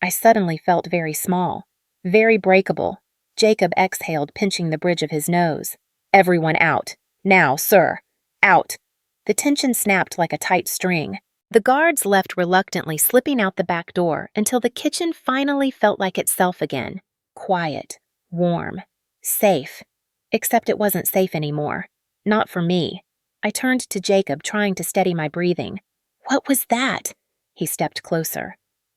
I suddenly felt very small, very breakable. Jacob exhaled, pinching the bridge of his nose. Everyone out. Now, sir. Out. The tension snapped like a tight string. The guards left reluctantly, slipping out the back door until the kitchen finally felt like itself again. Quiet, warm, safe. Except it wasn't safe anymore. Not for me. I turned to Jacob, trying to steady my breathing. What was that? He stepped closer.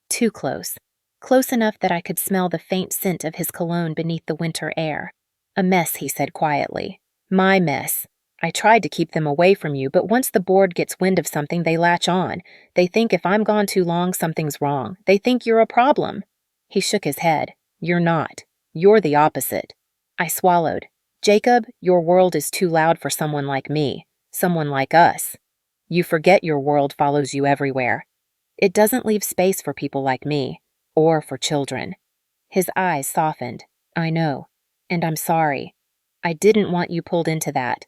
Too close. Close enough that I could smell the faint scent of his cologne beneath the winter air. A mess, he said quietly. My mess. I tried to keep them away from you, but once the board gets wind of something, they latch on. They think if I'm gone too long, something's wrong. They think you're a problem. He shook his head. You're not. You're the opposite. I swallowed. Jacob, your world is too loud for someone like me, someone like us. You forget your world follows you everywhere. It doesn't leave space for people like me, or for children. His eyes softened. I know, and I'm sorry. I didn't want you pulled into that.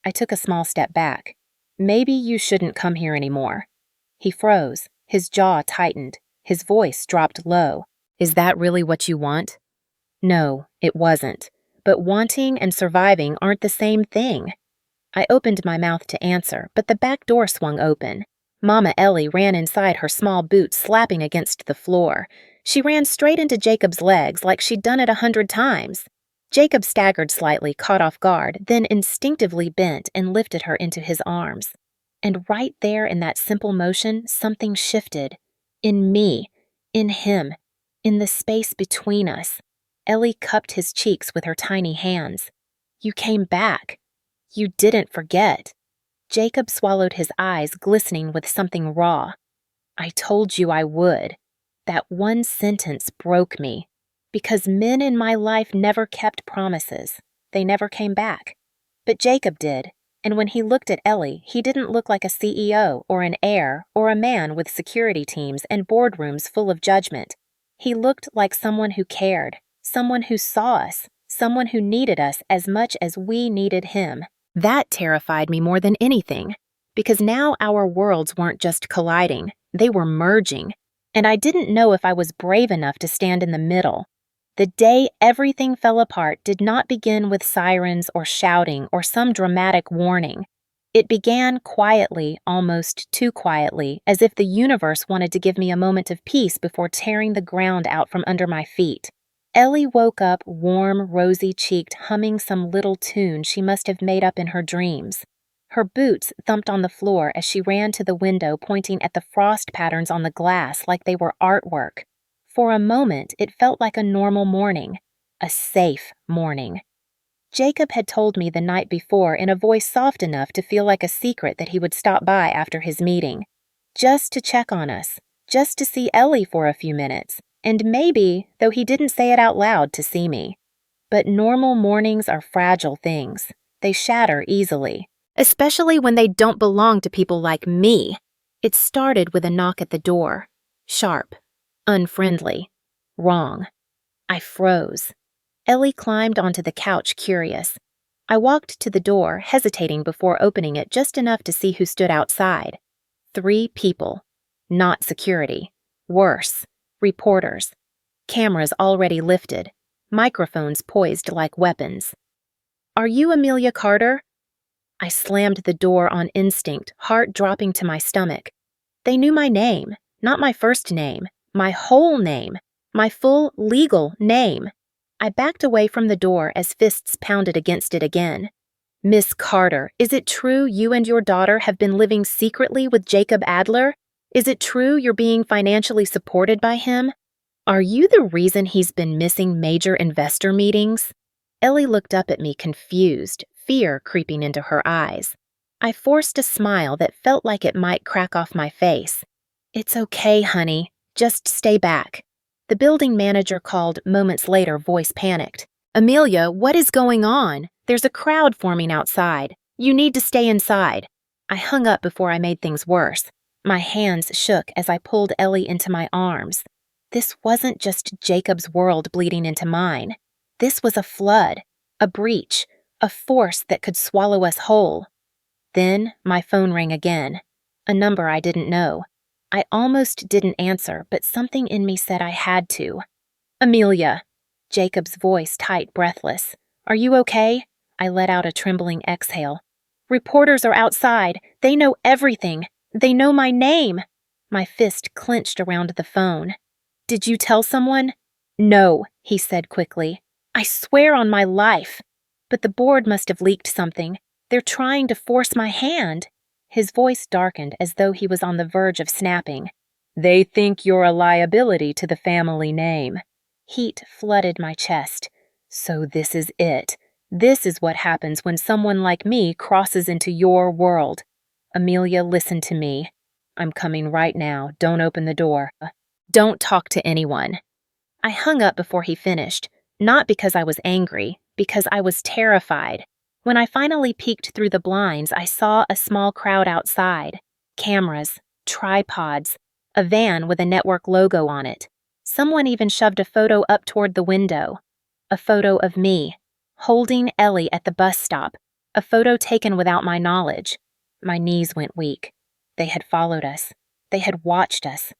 I took a small step back. Maybe you shouldn't come here anymore. He froze, his jaw tightened, his voice dropped low. Is that really what you want? No, it wasn't. But wanting and surviving aren't the same thing. I opened my mouth to answer, but the back door swung open. Mama Ellie ran inside, her small boots slapping against the floor. She ran straight into Jacob's legs like she'd done it 100 times. Jacob staggered slightly, caught off guard, then instinctively bent and lifted her into his arms. And right there in that simple motion, something shifted. In me, in him, in the space between us. Ellie cupped his cheeks with her tiny hands. You came back. You didn't forget. Jacob swallowed, his eyes glistening with something raw. I told you I would. That one sentence broke me. Because men in my life never kept promises. They never came back. But Jacob did, and when he looked at Ellie, he didn't look like a CEO or an heir or a man with security teams and boardrooms full of judgment. He looked like someone who cared, someone who saw us, someone who needed us as much as we needed him. That terrified me more than anything, because now our worlds weren't just colliding, they were merging, and I didn't know if I was brave enough to stand in the middle. The day everything fell apart did not begin with sirens or shouting or some dramatic warning. It began quietly, almost too quietly, as if the universe wanted to give me a moment of peace before tearing the ground out from under my feet. Ellie woke up warm, rosy-cheeked, humming some little tune she must have made up in her dreams. Her boots thumped on the floor as she ran to the window, pointing at the frost patterns on the glass like they were artwork. For a moment, it felt like a normal morning, a safe morning. Jacob had told me the night before in a voice soft enough to feel like a secret that he would stop by after his meeting, just to check on us, just to see Ellie for a few minutes, and maybe, though he didn't say it out loud, to see me. But normal mornings are fragile things. They shatter easily, especially when they don't belong to people like me. It started with a knock at the door. Sharp. Unfriendly. Wrong. I froze. Ellie climbed onto the couch, curious. I walked to the door, hesitating before opening it just enough to see who stood outside. 3 people. Not security. Worse. Reporters. Cameras already lifted. Microphones poised like weapons. Are you Amelia Carter? I slammed the door on instinct, heart dropping to my stomach. They knew my name, not my first name. My whole name, my full legal name. I backed away from the door as fists pounded against it again. Miss Carter, is it true you and your daughter have been living secretly with Jacob Adler? Is it true you're being financially supported by him? Are you the reason he's been missing major investor meetings? Ellie looked up at me confused, fear creeping into her eyes. I forced a smile that felt like it might crack off my face. It's okay, honey. Just stay back. The building manager called moments later, voice panicked. Amelia, what is going on? There's a crowd forming outside. You need to stay inside. I hung up before I made things worse. My hands shook as I pulled Ellie into my arms. This wasn't just Jacob's world bleeding into mine. This was a flood, a breach, a force that could swallow us whole. Then my phone rang again, a number I didn't know. I almost didn't answer, but something in me said I had to. Amelia. Jacob's voice tight, breathless. Are you okay? I let out a trembling exhale. Reporters are outside. They know everything. They know my name. My fist clenched around the phone. Did you tell someone? No, he said quickly. I swear on my life. But the board must have leaked something. They're trying to force my hand. His voice darkened as though he was on the verge of snapping. They think you're a liability to the family name. Heat flooded my chest. So this is it. This is what happens when someone like me crosses into your world. Amelia, listen to me. I'm coming right now. Don't open the door. Don't talk to anyone. I hung up before he finished, not because I was angry, because I was terrified. When I finally peeked through the blinds, I saw a small crowd outside. Cameras, tripods, a van with a network logo on it. Someone even shoved a photo up toward the window. A photo of me, holding Ellie at the bus stop. A photo taken without my knowledge. My knees went weak. They had followed us. They had watched us.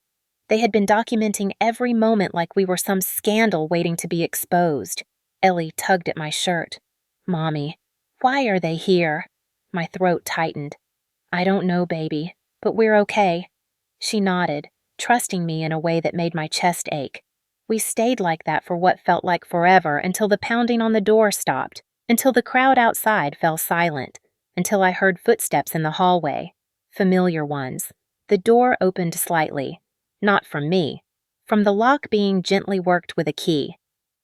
They had been documenting every moment like we were some scandal waiting to be exposed. Ellie tugged at my shirt. "Mommy, why are they here?" My throat tightened. "I don't know, baby, but we're okay." She nodded, trusting me in a way that made my chest ache. We stayed like that for what felt like forever until the pounding on the door stopped, until the crowd outside fell silent, until I heard footsteps in the hallway. Familiar ones. The door opened slightly. Not from me. From the lock being gently worked with a key.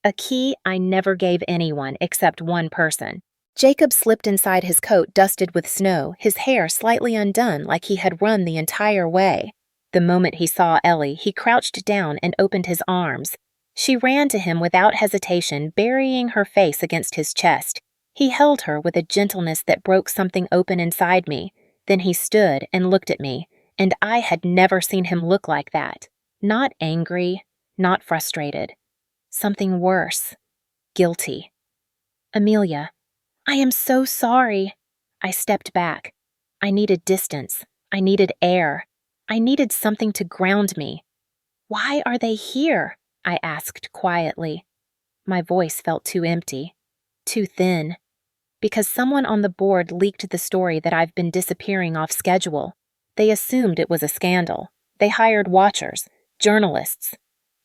A key I never gave anyone except one person. Jacob slipped inside his coat dusted with snow, his hair slightly undone like he had run the entire way. The moment he saw Ellie, he crouched down and opened his arms. She ran to him without hesitation, burying her face against his chest. He held her with a gentleness that broke something open inside me. Then he stood and looked at me, and I had never seen him look like that. Not angry, not frustrated. Something worse. Guilty. "Amelia, I am so sorry." I stepped back. I needed distance. I needed air. I needed something to ground me. "Why are they here?" I asked quietly. My voice felt too empty, too thin. Because someone on the board leaked the story that I've been disappearing off schedule. They assumed it was a scandal. They hired watchers, journalists.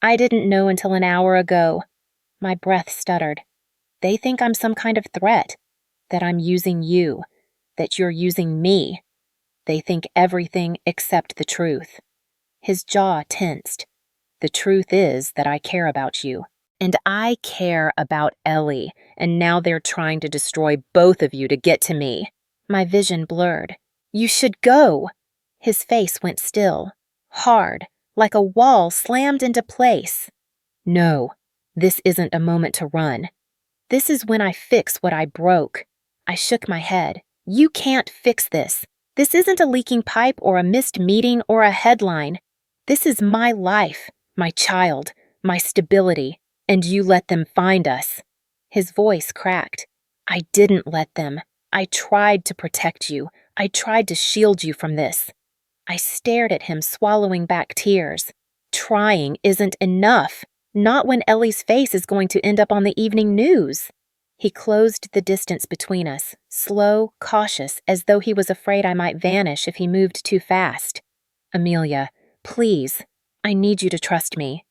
I didn't know until an hour ago. My breath stuttered. They think I'm some kind of threat, that I'm using you, that you're using me. They think everything except the truth. His jaw tensed. The truth is that I care about you. And I care about Ellie, and now they're trying to destroy both of you to get to me. My vision blurred. "You should go." His face went still, hard, like a wall slammed into place. "No, this isn't a moment to run. This is when I fix what I broke." I shook my head. "You can't fix this. This isn't a leaking pipe or a missed meeting or a headline. This is my life, my child, my stability, and you let them find us." His voice cracked. "I didn't let them. I tried to protect you. I tried to shield you from this." I stared at him, swallowing back tears. Trying isn't enough. Not when Ellie's face is going to end up on the evening news. He closed the distance between us, slow, cautious, as though he was afraid I might vanish if he moved too fast. "Amelia, please, I need you to trust me."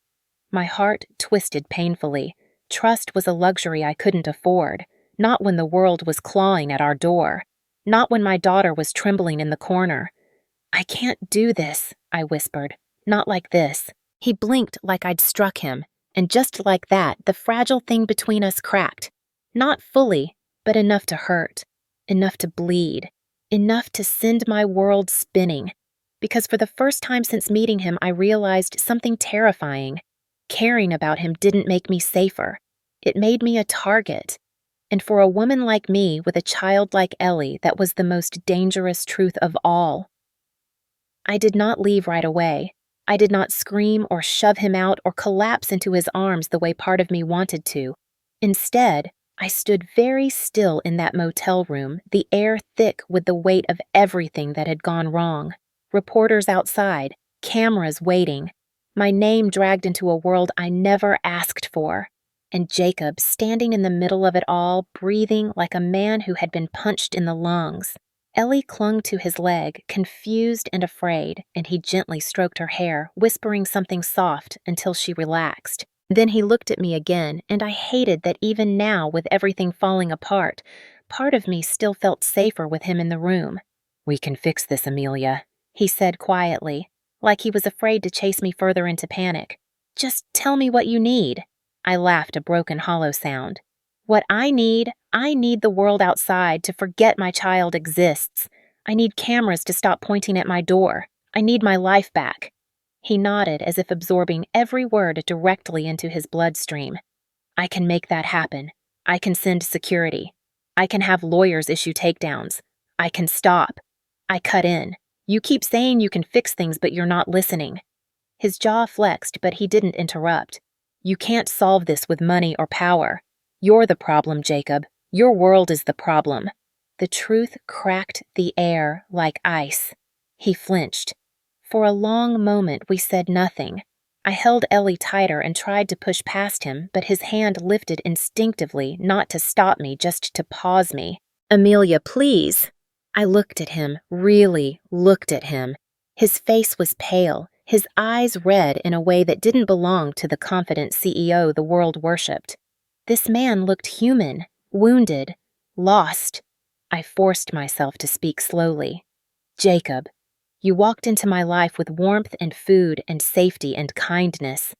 My heart twisted painfully. Trust was a luxury I couldn't afford, not when the world was clawing at our door, not when my daughter was trembling in the corner. "I can't do this," I whispered. "Not like this." He blinked like I'd struck him, and just like that, the fragile thing between us cracked. Not fully, but enough to hurt, enough to bleed, enough to send my world spinning. Because for the first time since meeting him, I realized something terrifying. Caring about him didn't make me safer. It made me a target. And for a woman like me with a child like Ellie, that was the most dangerous truth of all. I did not leave right away. I did not scream or shove him out or collapse into his arms the way part of me wanted to. Instead, I stood very still in that motel room, the air thick with the weight of everything that had gone wrong. Reporters outside, cameras waiting. My name dragged into a world I never asked for. And Jacob standing in the middle of it all, breathing like a man who had been punched in the lungs. Ellie clung to his leg, confused and afraid, and he gently stroked her hair, whispering something soft until she relaxed. Then he looked at me again, and I hated that even now, with everything falling apart, part of me still felt safer with him in the room. "We can fix this, Amelia," he said quietly, like he was afraid to chase me further into panic. "Just tell me what you need." I laughed a broken, hollow sound. "What I need the world outside to forget my child exists. I need cameras to stop pointing at my door. I need my life back." He nodded as if absorbing every word directly into his bloodstream. "I can make that happen. I can send security. I can have lawyers issue takedowns. I can stop. I cut in. You keep saying you can fix things, but you're not listening. His jaw flexed, but he didn't interrupt. You can't solve this with money or power. You're the problem, Jacob. Your world is the problem. The truth cracked the air like ice. He flinched. For a long moment, we said nothing. I held Ellie tighter and tried to push past him, but his hand lifted instinctively, not to stop me, just to pause me. Amelia, please. I looked at him, really looked at him. His face was pale, his eyes red in a way that didn't belong to the confident CEO the world worshipped. This man looked human, wounded, lost. I forced myself to speak slowly. Jacob, you walked into my life with warmth and food and safety and kindness.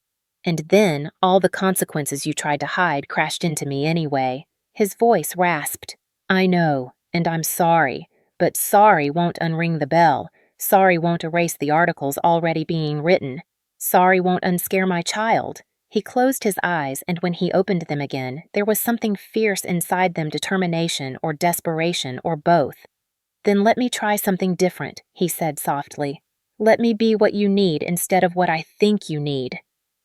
And then all the consequences you tried to hide crashed into me anyway. His voice rasped. I know, and I'm sorry, but sorry won't unring the bell. Sorry won't erase the articles already being written. Sorry won't unscare my child. He closed his eyes, and when he opened them again, there was something fierce inside them, determination or desperation or both. Then let me try something different, he said softly. Let me be what you need instead of what I think you need.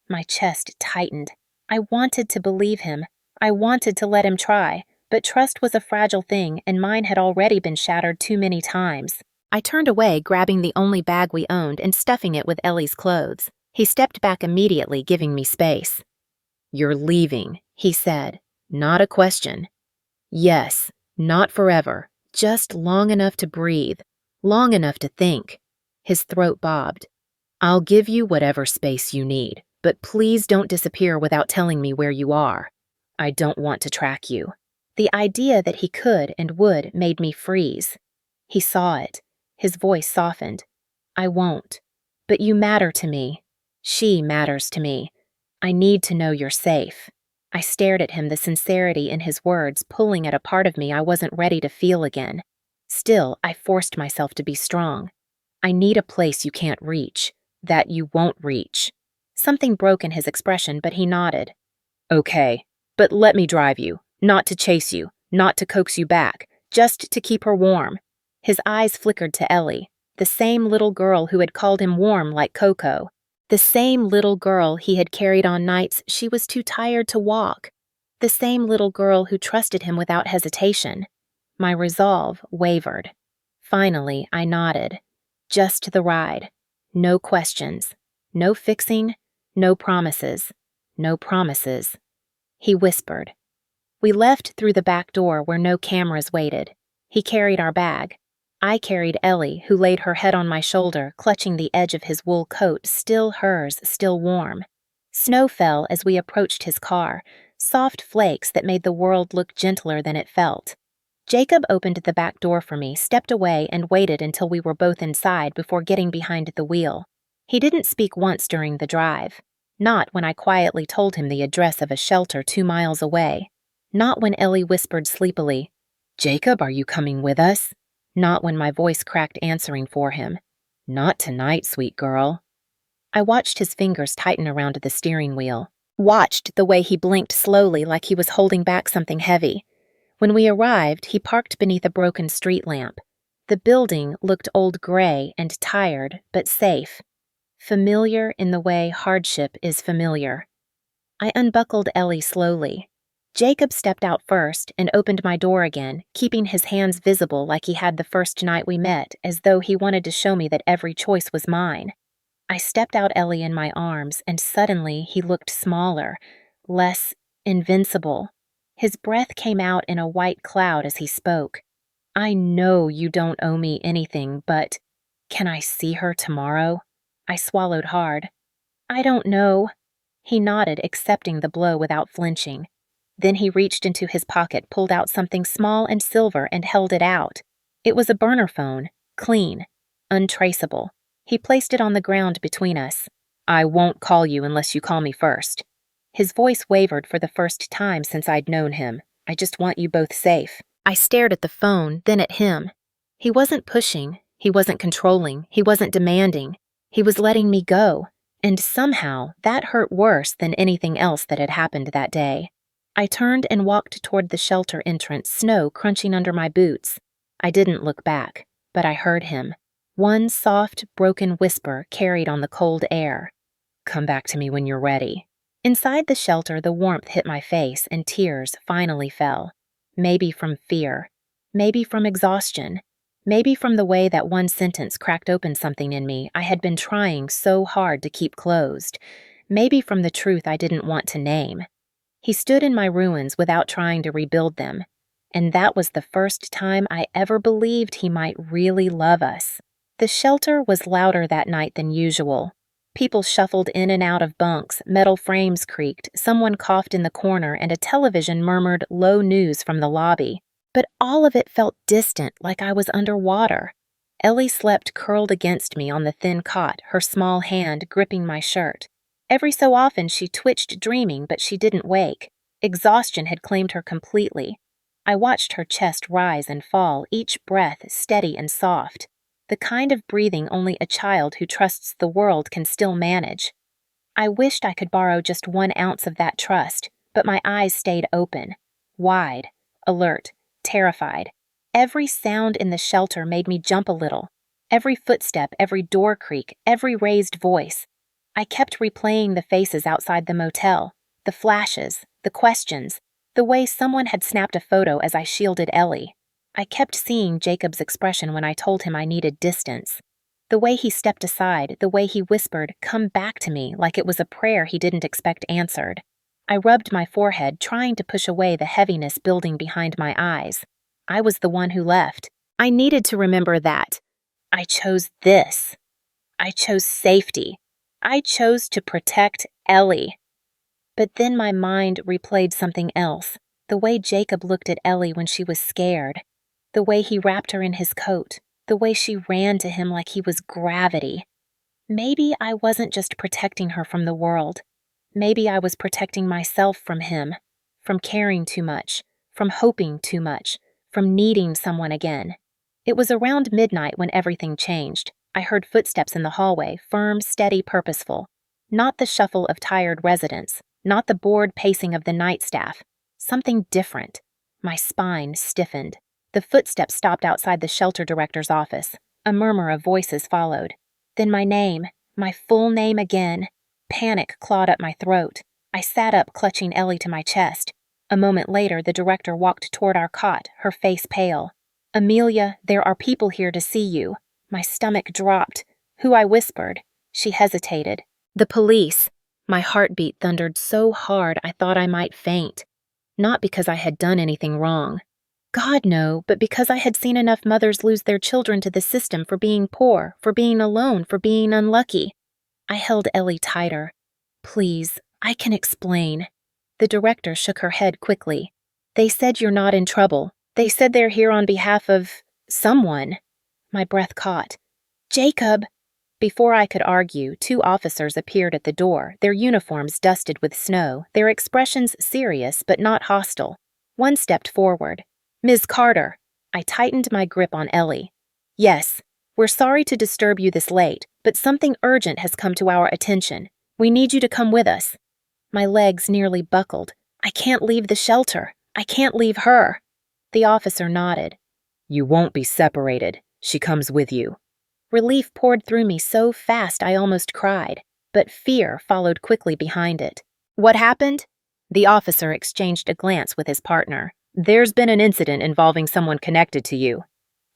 My chest tightened. I wanted to believe him. I wanted to let him try, but trust was a fragile thing, and mine had already been shattered too many times. I turned away, grabbing the only bag we owned and stuffing it with Ellie's clothes. He stepped back immediately, giving me space. You're leaving, he said. Not a question. Yes, not forever. Just long enough to breathe, long enough to think. His throat bobbed. I'll give you whatever space you need, but please don't disappear without telling me where you are. I don't want to track you. The idea that he could and would made me freeze. He saw it. His voice softened. I won't. But you matter to me. She matters to me. I need to know you're safe. I stared at him, the sincerity in his words pulling at a part of me I wasn't ready to feel again. Still, I forced myself to be strong. I need a place you can't reach, that you won't reach. Something broke in his expression, but he nodded. Okay, but let me drive you, not to chase you, not to coax you back, just to keep her warm. His eyes flickered to Ellie, the same little girl who had called him warm like Coco. The same little girl he had carried on nights she was too tired to walk. The same little girl who trusted him without hesitation. My resolve wavered. Finally, I nodded. Just the ride. No questions. No fixing. No promises. No promises. He whispered. We left through the back door where no cameras waited. He carried our bag. I carried Ellie, who laid her head on my shoulder, clutching the edge of his wool coat, still hers, still warm. Snow fell as we approached his car, soft flakes that made the world look gentler than it felt. Jacob opened the back door for me, stepped away, and waited until we were both inside before getting behind the wheel. He didn't speak once during the drive. Not when I quietly told him the address of a shelter 2 miles away. Not when Ellie whispered sleepily, Jacob, are you coming with us? Not when my voice cracked answering for him. Not tonight, sweet girl. I watched his fingers tighten around the steering wheel. Watched the way he blinked slowly like he was holding back something heavy. When we arrived, he parked beneath a broken street lamp. The building looked old gray and tired, but safe. Familiar in the way hardship is familiar. I unbuckled Ellie slowly. Jacob stepped out first and opened my door again, keeping his hands visible like he had the first night we met, as though he wanted to show me that every choice was mine. I stepped out Ellie in my arms, and suddenly he looked smaller, less invincible. His breath came out in a white cloud as he spoke. I know you don't owe me anything, but can I see her tomorrow? I swallowed hard. I don't know. He nodded, accepting the blow without flinching. Then he reached into his pocket, pulled out something small and silver, and held it out. It was a burner phone, clean, untraceable. He placed it on the ground between us. I won't call you unless you call me first. His voice wavered for the first time since I'd known him. I just want you both safe. I stared at the phone, then at him. He wasn't pushing, he wasn't controlling, he wasn't demanding. He was letting me go, and somehow that hurt worse than anything else that had happened that day. I turned and walked toward the shelter entrance, snow crunching under my boots. I didn't look back, but I heard him. One soft, broken whisper carried on the cold air. "Come back to me when you're ready." Inside the shelter, the warmth hit my face and tears finally fell. Maybe from fear. Maybe from exhaustion. Maybe from the way that one sentence cracked open something in me I had been trying so hard to keep closed. Maybe from the truth I didn't want to name. He stood in my ruins without trying to rebuild them. And that was the first time I ever believed he might really love us. The shelter was louder that night than usual. People shuffled in and out of bunks, metal frames creaked, someone coughed in the corner, and a television murmured low news from the lobby. But all of it felt distant, like I was underwater. Ellie slept curled against me on the thin cot, her small hand gripping my shirt. Every so often she twitched dreaming, but she didn't wake. Exhaustion had claimed her completely. I watched her chest rise and fall, each breath steady and soft. The kind of breathing only a child who trusts the world can still manage. I wished I could borrow just 1 ounce of that trust, but my eyes stayed open, wide, alert, terrified. Every sound in the shelter made me jump a little. Every footstep, every door creak, every raised voice. I kept replaying the faces outside the motel, the flashes, the questions, the way someone had snapped a photo as I shielded Ellie. I kept seeing Jacob's expression when I told him I needed distance. The way he stepped aside, the way he whispered, "Come back to me," like it was a prayer he didn't expect answered. I rubbed my forehead, trying to push away the heaviness building behind my eyes. I was the one who left. I needed to remember that. I chose this. I chose safety. I chose to protect Ellie. But then my mind replayed something else. The way Jacob looked at Ellie when she was scared. The way he wrapped her in his coat. The way she ran to him like he was gravity. Maybe I wasn't just protecting her from the world. Maybe I was protecting myself from him. From caring too much. From hoping too much. From needing someone again. It was around midnight when everything changed. I heard footsteps in the hallway, firm, steady, purposeful. Not the shuffle of tired residents. Not the bored pacing of the night staff. Something different. My spine stiffened. The footsteps stopped outside the shelter director's office. A murmur of voices followed. Then my name, my full name again. Panic clawed up my throat. I sat up, clutching Ellie to my chest. A moment later, the director walked toward our cot, her face pale. "Amelia, there are people here to see you." My stomach dropped. "Who?" I whispered. She hesitated. "The police." My heartbeat thundered so hard I thought I might faint. Not because I had done anything wrong. God, no, but because I had seen enough mothers lose their children to the system for being poor, for being alone, for being unlucky. I held Ellie tighter. "Please, I can explain." The director shook her head quickly. "They said you're not in trouble. They said they're here on behalf of someone." My breath caught. "Jacob!" Before I could argue, 2 officers appeared at the door, their uniforms dusted with snow, their expressions serious but not hostile. One stepped forward. "Ms. Carter." I tightened my grip on Ellie. "Yes, we're sorry to disturb you this late, but something urgent has come to our attention. We need you to come with us." My legs nearly buckled. "I can't leave the shelter. I can't leave her." The officer nodded. "You won't be separated. She comes with you." Relief poured through me so fast I almost cried, but fear followed quickly behind it. "What happened?" The officer exchanged a glance with his partner. "There's been an incident involving someone connected to you."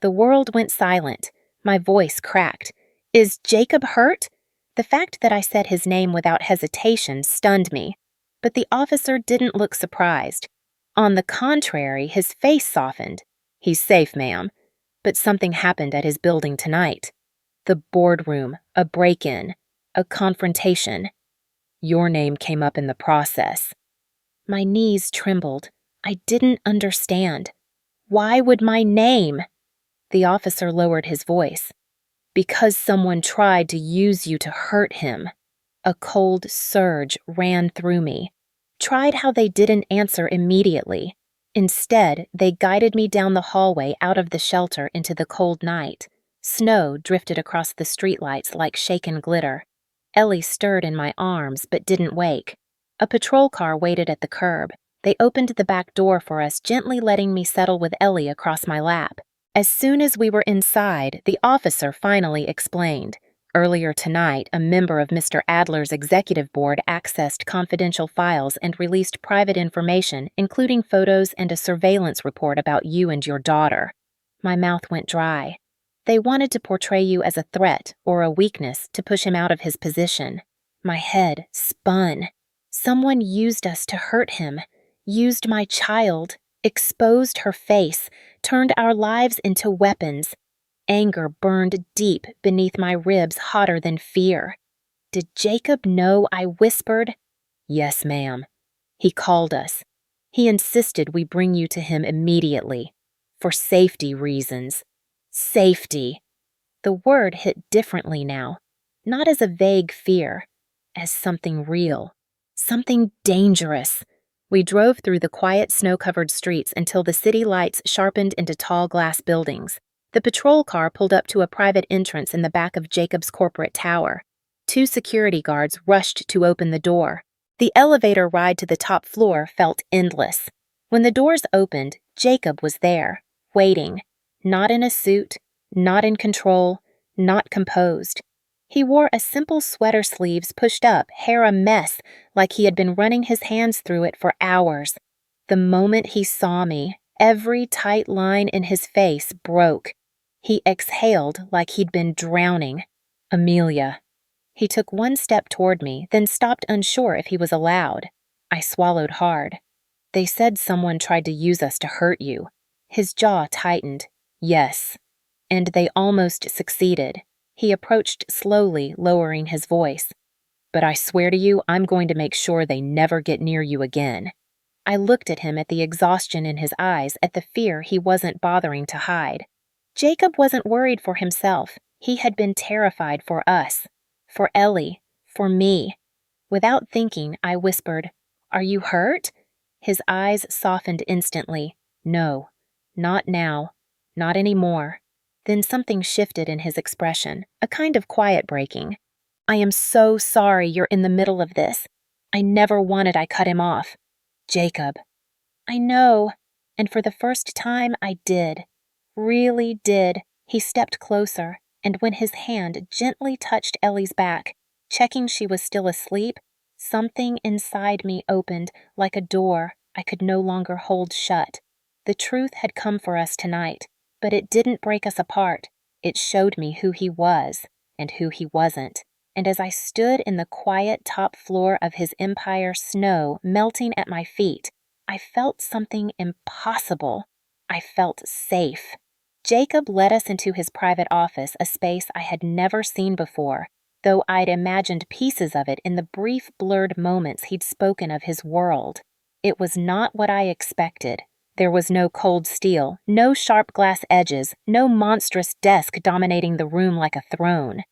The world went silent. My voice cracked. "Is Jacob hurt?" The fact that I said his name without hesitation stunned me. But the officer didn't look surprised. On the contrary, his face softened. "He's safe, ma'am. But something happened at his building tonight. The boardroom, a break-in, a confrontation. Your name came up in the process." My knees trembled. I didn't understand. Why would my name? The officer lowered his voice. "Because someone tried to use you to hurt him." A cold surge ran through me. Tried how they didn't answer immediately. Instead, they guided me down the hallway out of the shelter into the cold night. Snow drifted across the streetlights like shaken glitter. Ellie stirred in my arms but didn't wake. A patrol car waited at the curb. They opened the back door for us, gently letting me settle with Ellie across my lap. As soon as we were inside, the officer finally explained. Earlier tonight, a member of Mr. Adler's executive board accessed confidential files and released private information, including photos and a surveillance report about you and your daughter. My mouth went dry. They wanted to portray you as a threat or a weakness to push him out of his position. My head spun. Someone used us to hurt him, used my child, exposed her face, turned our lives into weapons. Anger burned deep beneath my ribs, hotter than fear. Did Jacob know? I whispered. Yes, ma'am. He called us. He insisted we bring you to him immediately. For safety reasons. Safety. The word hit differently now, not as a vague fear, as something real, something dangerous. We drove through the quiet, snow-covered streets until the city lights sharpened into tall glass buildings. The patrol car pulled up to a private entrance in the back of Jacob's corporate tower. 2 security guards rushed to open the door. The elevator ride to the top floor felt endless. When the doors opened, Jacob was there, waiting, not in a suit, not in control, not composed. He wore a simple sweater, sleeves pushed up, hair a mess, like he had been running his hands through it for hours. The moment he saw me, every tight line in his face broke. He exhaled like he'd been drowning. Amelia. He took 1 step toward me, then stopped, unsure if he was allowed. I swallowed hard. They said someone tried to use us to hurt you. His jaw tightened. Yes. And they almost succeeded. He approached slowly, lowering his voice. But I swear to you, I'm going to make sure they never get near you again. I looked at him, at the exhaustion in his eyes, at the fear he wasn't bothering to hide. Jacob wasn't worried for himself. He had been terrified for us. For Ellie. For me. Without thinking, I whispered, Are you hurt? His eyes softened instantly. No. Not now. Not anymore. Then something shifted in his expression, a kind of quiet breaking. I am so sorry you're in the middle of this. I never wanted. I cut him off. Jacob. I know. And for the first time, I did. Really did. He stepped closer, and when his hand gently touched Ellie's back, checking she was still asleep, something inside me opened like a door I could no longer hold shut. The truth had come for us tonight. But it didn't break us apart. It showed me who he was and who he wasn't. And as I stood in the quiet top floor of his empire, snow melting at my feet, I felt something impossible. I felt safe. Jacob led us into his private office, a space I had never seen before, though I'd imagined pieces of it in the brief, blurred moments he'd spoken of his world. It was not what I expected. There was no cold steel, no sharp glass edges, no monstrous desk dominating the room like a throne.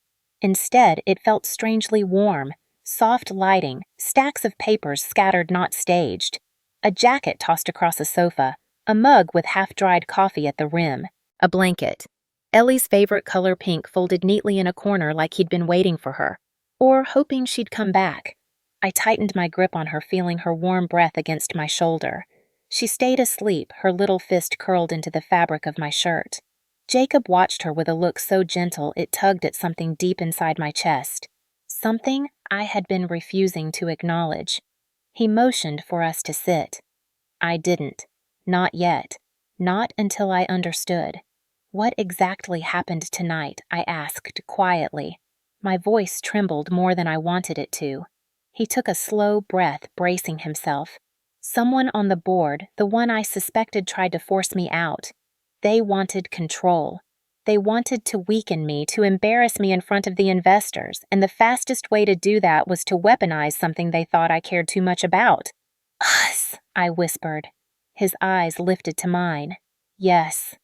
Instead, it felt strangely warm, soft lighting, stacks of papers scattered, not staged, a jacket tossed across a sofa, a mug with half-dried coffee at the rim, a blanket. Ellie's favorite color, pink, folded neatly in a corner like he'd been waiting for her, or hoping she'd come back. I tightened my grip on her, feeling her warm breath against my shoulder. She stayed asleep, her little fist curled into the fabric of my shirt. Jacob watched her with a look so gentle it tugged at something deep inside my chest, something I had been refusing to acknowledge. He motioned for us to sit. I didn't. Not yet. Not until I understood. What exactly happened tonight? I asked quietly. My voice trembled more than I wanted it to. He took a slow breath, bracing himself. Someone on the board, the one I suspected, tried to force me out. They wanted control. They wanted to weaken me, to embarrass me in front of the investors, and the fastest way to do that was to weaponize something they thought I cared too much about. Us, I whispered. His eyes lifted to mine. Yes.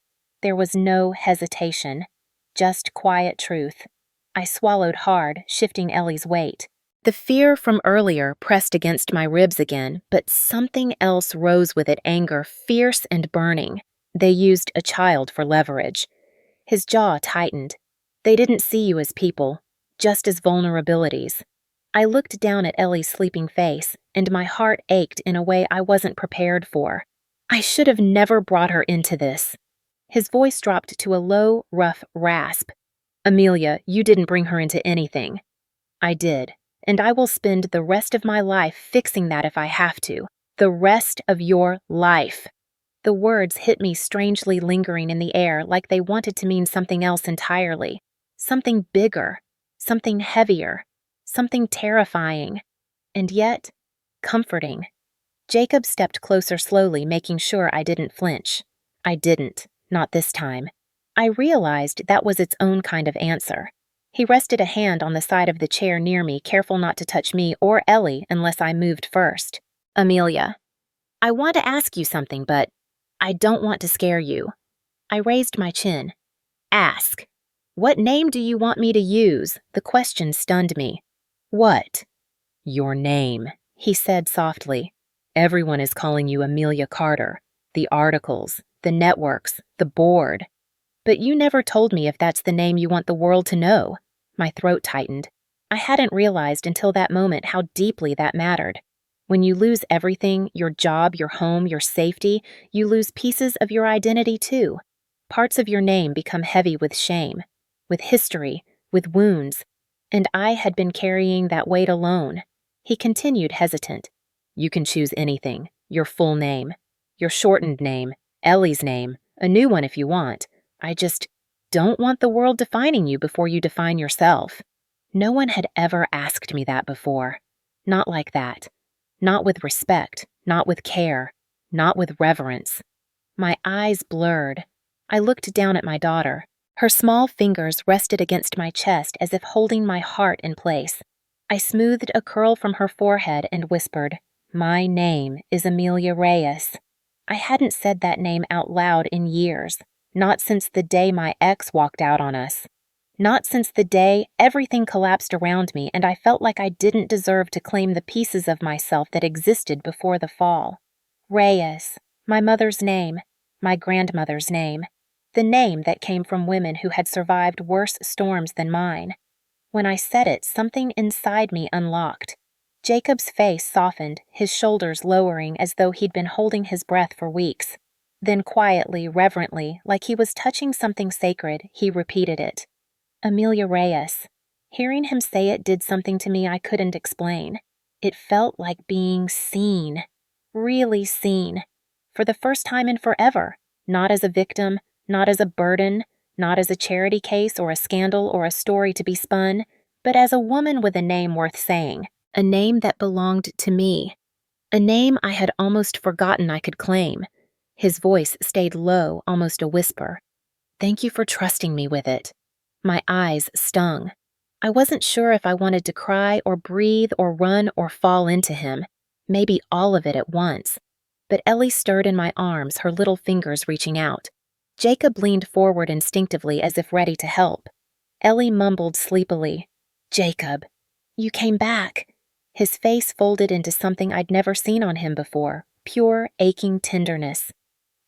There was no hesitation, just quiet truth. I swallowed hard, shifting Ellie's weight. The fear from earlier pressed against my ribs again, but something else rose with it, anger, fierce and burning. They used a child for leverage. His jaw tightened. They didn't see you as people, just as vulnerabilities. I looked down at Ellie's sleeping face, and my heart ached in a way I wasn't prepared for. I should have never brought her into this. His voice dropped to a low, rough rasp. Amelia, you didn't bring her into anything. I did, and I will spend the rest of my life fixing that if I have to. The rest of your life. The words hit me strangely lingering in the air like they wanted to mean something else entirely. Something bigger, something heavier, something terrifying, and yet comforting. Jacob stepped closer slowly, making sure I didn't flinch. I didn't, not this time. I realized that was its own kind of answer. He rested a hand on the side of the chair near me, careful not to touch me or Ellie unless I moved first. Amelia, I want to ask you something, but I don't want to scare you. I raised my chin. Ask. What name do you want me to use? The question stunned me. What? Your name, he said softly. Everyone is calling you Amelia Carter. The articles, the networks, the board. But you never told me if that's the name you want the world to know. My throat tightened. I hadn't realized until that moment how deeply that mattered. When you lose everything, your job, your home, your safety, you lose pieces of your identity too. Parts of your name become heavy with shame, with history, with wounds, and I had been carrying that weight alone. He continued hesitant. You can choose anything, your full name, your shortened name, Ellie's name, a new one if you want. I just don't want the world defining you before you define yourself. No one had ever asked me that before. Not like that. Not with respect, not with care, not with reverence. My eyes blurred. I looked down at my daughter. Her small fingers rested against my chest as if holding my heart in place. I smoothed a curl from her forehead and whispered, My name is Amelia Reyes. I hadn't said that name out loud in years, not since the day my ex walked out on us. Not since the day everything collapsed around me and I felt like I didn't deserve to claim the pieces of myself that existed before the fall. Reyes, my mother's name, my grandmother's name, the name that came from women who had survived worse storms than mine. When I said it, something inside me unlocked. Jacob's face softened, his shoulders lowering as though he'd been holding his breath for weeks. Then quietly, reverently, like he was touching something sacred, he repeated it. Amelia Reyes. Hearing him say it did something to me I couldn't explain. It felt like being seen. Really seen. For the first time in forever. Not as a victim, not as a burden, not as a charity case or a scandal or a story to be spun, but as a woman with a name worth saying. A name that belonged to me. A name I had almost forgotten I could claim. His voice stayed low, almost a whisper. Thank you for trusting me with it. My eyes stung. I wasn't sure if I wanted to cry or breathe or run or fall into him. Maybe all of it at once. But Ellie stirred in my arms, her little fingers reaching out. Jacob leaned forward instinctively as if ready to help. Ellie mumbled sleepily, Jacob, you came back. His face folded into something I'd never seen on him before, pure, aching tenderness.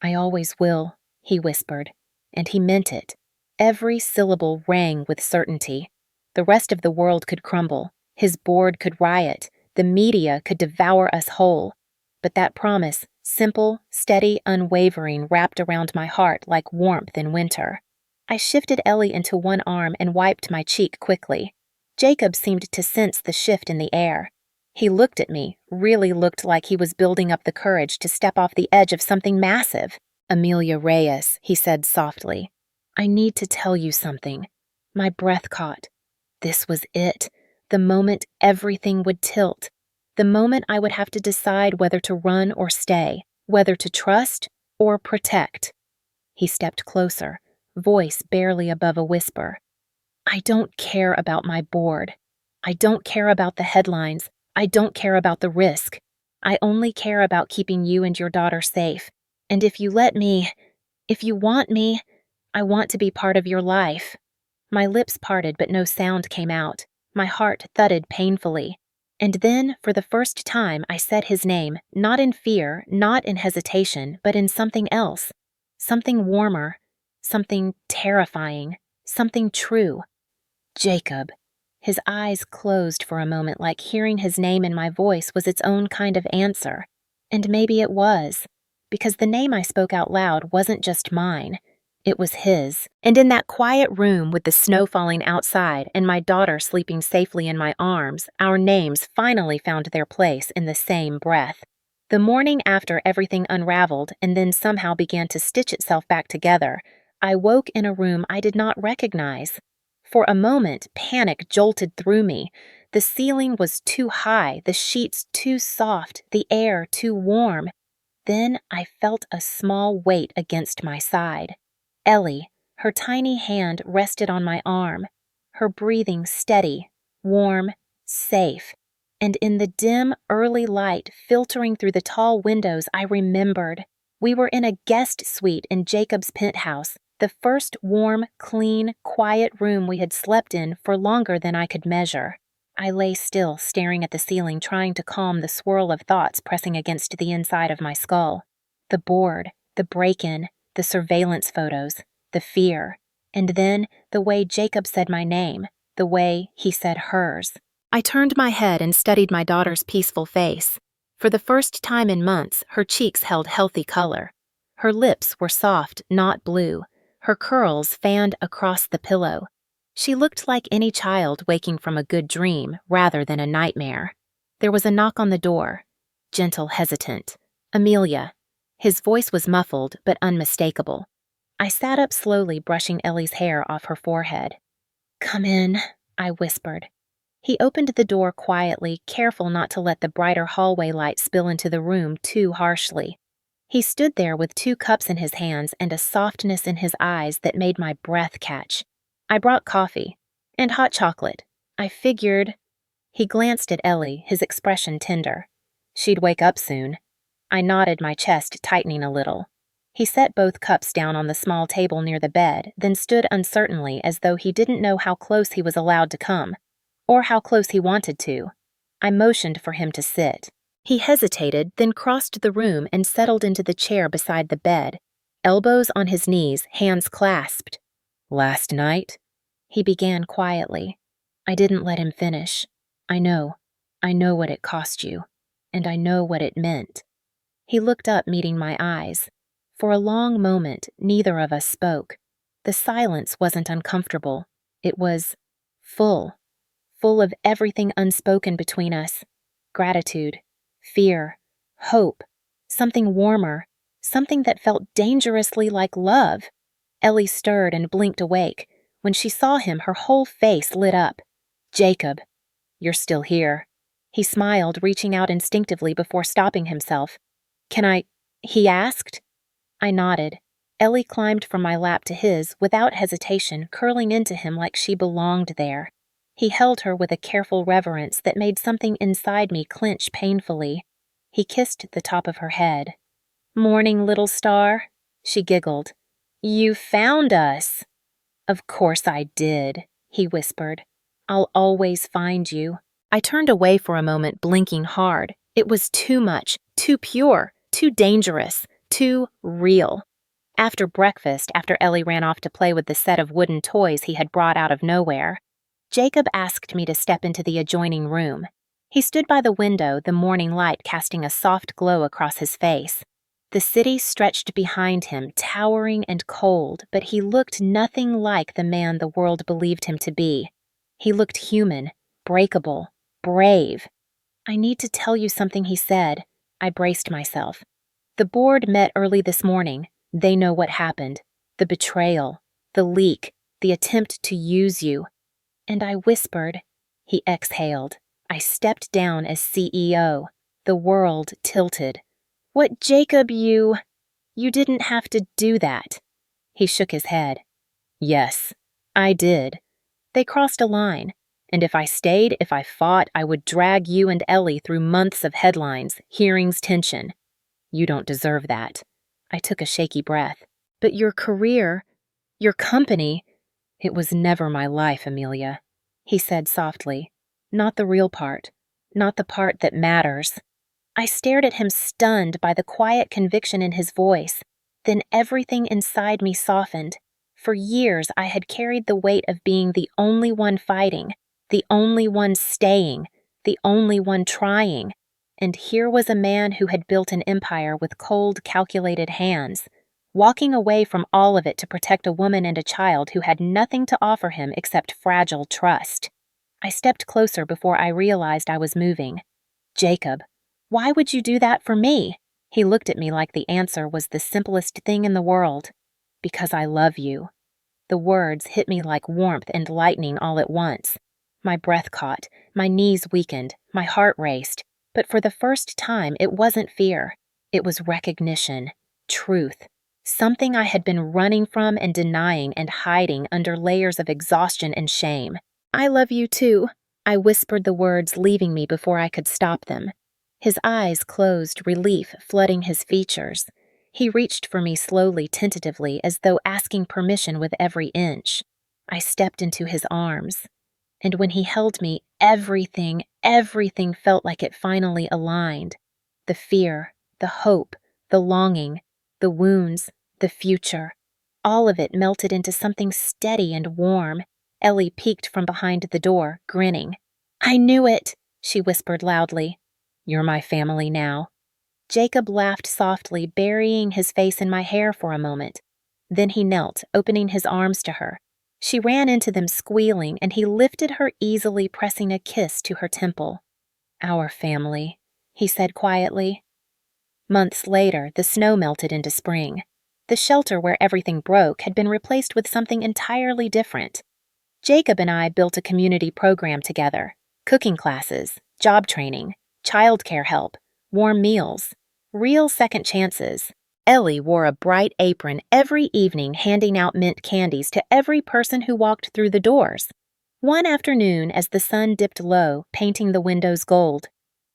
I always will, he whispered, and he meant it. Every syllable rang with certainty. The rest of the world could crumble, his board could riot, the media could devour us whole. But that promise, simple, steady, unwavering, wrapped around my heart like warmth in winter. I shifted Ellie into one arm and wiped my cheek quickly. Jacob seemed to sense the shift in the air. He looked at me, really looked like he was building up the courage to step off the edge of something massive. Amelia Reyes, he said softly. I need to tell you something. My breath caught. This was it. The moment everything would tilt. The moment I would have to decide whether to run or stay, whether to trust or protect. He stepped closer, voice barely above a whisper. I don't care about my board. I don't care about the headlines. I don't care about the risk. I only care about keeping you and your daughter safe. And if you let me, if you want me, I want to be part of your life. My lips parted, but no sound came out. My heart thudded painfully. And then, for the first time, I said his name, not in fear, not in hesitation, but in something else. Something warmer, something terrifying, something true. Jacob. His eyes closed for a moment, like hearing his name in my voice was its own kind of answer. And maybe it was, because the name I spoke out loud wasn't just mine. It was his. And in that quiet room with the snow falling outside and my daughter sleeping safely in my arms, our names finally found their place in the same breath. The morning after everything unraveled and then somehow began to stitch itself back together, I woke in a room I did not recognize. For a moment, panic jolted through me. The ceiling was too high, the sheets too soft, the air too warm. Then I felt a small weight against my side. Ellie, her tiny hand rested on my arm, her breathing steady, warm, safe. And in the dim, early light filtering through the tall windows, I remembered. We were in a guest suite in Jacob's penthouse, the first warm, clean, quiet room we had slept in for longer than I could measure. I lay still, staring at the ceiling, trying to calm the swirl of thoughts pressing against the inside of my skull. The board, the break-in, the surveillance photos, the fear, and then the way Jacob said my name, the way he said hers. I turned my head and studied my daughter's peaceful face. For the first time in months, her cheeks held healthy color. Her lips were soft, not blue, her curls fanned across the pillow. She looked like any child waking from a good dream rather than a nightmare. There was a knock on the door. Gentle, hesitant. Amelia. His voice was muffled but unmistakable. I sat up slowly, brushing Ellie's hair off her forehead. "Come in," I whispered. He opened the door quietly, careful not to let the brighter hallway light spill into the room too harshly. He stood there with 2 cups in his hands and a softness in his eyes that made my breath catch. I brought coffee. And hot chocolate. I figured. He glanced at Ellie, his expression tender. She'd wake up soon. I nodded, my chest tightening a little. He set both cups down on the small table near the bed, then stood uncertainly as though he didn't know how close he was allowed to come, or how close he wanted to. I motioned for him to sit. He hesitated, then crossed the room and settled into the chair beside the bed, elbows on his knees, hands clasped. "Last night?" He began quietly. I didn't let him finish. I know what it cost you, and I know what it meant." He looked up, meeting my eyes. For a long moment, neither of us spoke. The silence wasn't uncomfortable. It was full of everything unspoken between us. Gratitude, fear, hope, something warmer, something that felt dangerously like love. Ellie stirred and blinked awake. When she saw him, her whole face lit up. "Jacob, you're still here." He smiled, reaching out instinctively before stopping himself. "Can I?" he asked. I nodded. Ellie climbed from my lap to his, without hesitation, curling into him like she belonged there. He held her with a careful reverence that made something inside me clench painfully. He kissed the top of her head. "Morning, little star," she giggled. "You found us." "Of course I did," he whispered. "I'll always find you." I turned away for a moment, blinking hard. It was too much, too pure, too dangerous, too real. After breakfast, after Ellie ran off to play with the set of wooden toys he had brought out of nowhere, Jacob asked me to step into the adjoining room. He stood by the window, the morning light casting a soft glow across his face. The city stretched behind him, towering and cold, but he looked nothing like the man the world believed him to be. He looked human, breakable, brave. "I need to tell you something," he said. I braced myself. "The board met early this morning. They know what happened. The betrayal, the leak, the attempt to use you." And I whispered. He exhaled. I stepped down as CEO. The world tilted. "What, Jacob, you didn't have to do that." He shook his head. "Yes, I did. They crossed a line. And if I stayed, if I fought, I would drag you and Ellie through months of headlines, hearings, tension. You don't deserve that." I took a shaky breath. "But your career, your company—" "It was never my life, Amelia," he said softly. "Not the real part. Not the part that matters." I stared at him, stunned by the quiet conviction in his voice. Then everything inside me softened. For years, I had carried the weight of being the only one fighting, the only one staying, the only one trying. And here was a man who had built an empire with cold, calculated hands, walking away from all of it to protect a woman and a child who had nothing to offer him except fragile trust. I stepped closer before I realized I was moving. "Jacob, why would you do that for me?" He looked at me like the answer was the simplest thing in the world. "Because I love you." The words hit me like warmth and lightning all at once. My breath caught, my knees weakened, my heart raced, but for the first time it wasn't fear. It was recognition, truth, something I had been running from and denying and hiding under layers of exhaustion and shame. "I love you too," I whispered the words, leaving me before I could stop them. His eyes closed, relief flooding his features. He reached for me slowly, tentatively, as though asking permission with every inch. I stepped into his arms. And when he held me, everything felt like it finally aligned. The fear, the hope, the longing, the wounds, the future. All of it melted into something steady and warm. Ellie peeked from behind the door, grinning. "I knew it," she whispered loudly. "You're my family now." Jacob laughed softly, burying his face in my hair for a moment. Then he knelt, opening his arms to her. She ran into them squealing, and he lifted her easily, pressing a kiss to her temple. "Our family," he said quietly. Months later, the snow melted into spring. The shelter where everything broke had been replaced with something entirely different. Jacob and I built a community program together: cooking classes, job training, childcare help, warm meals, real second chances. Ellie wore a bright apron every evening, handing out mint candies to every person who walked through the doors. One afternoon, as the sun dipped low, painting the windows gold,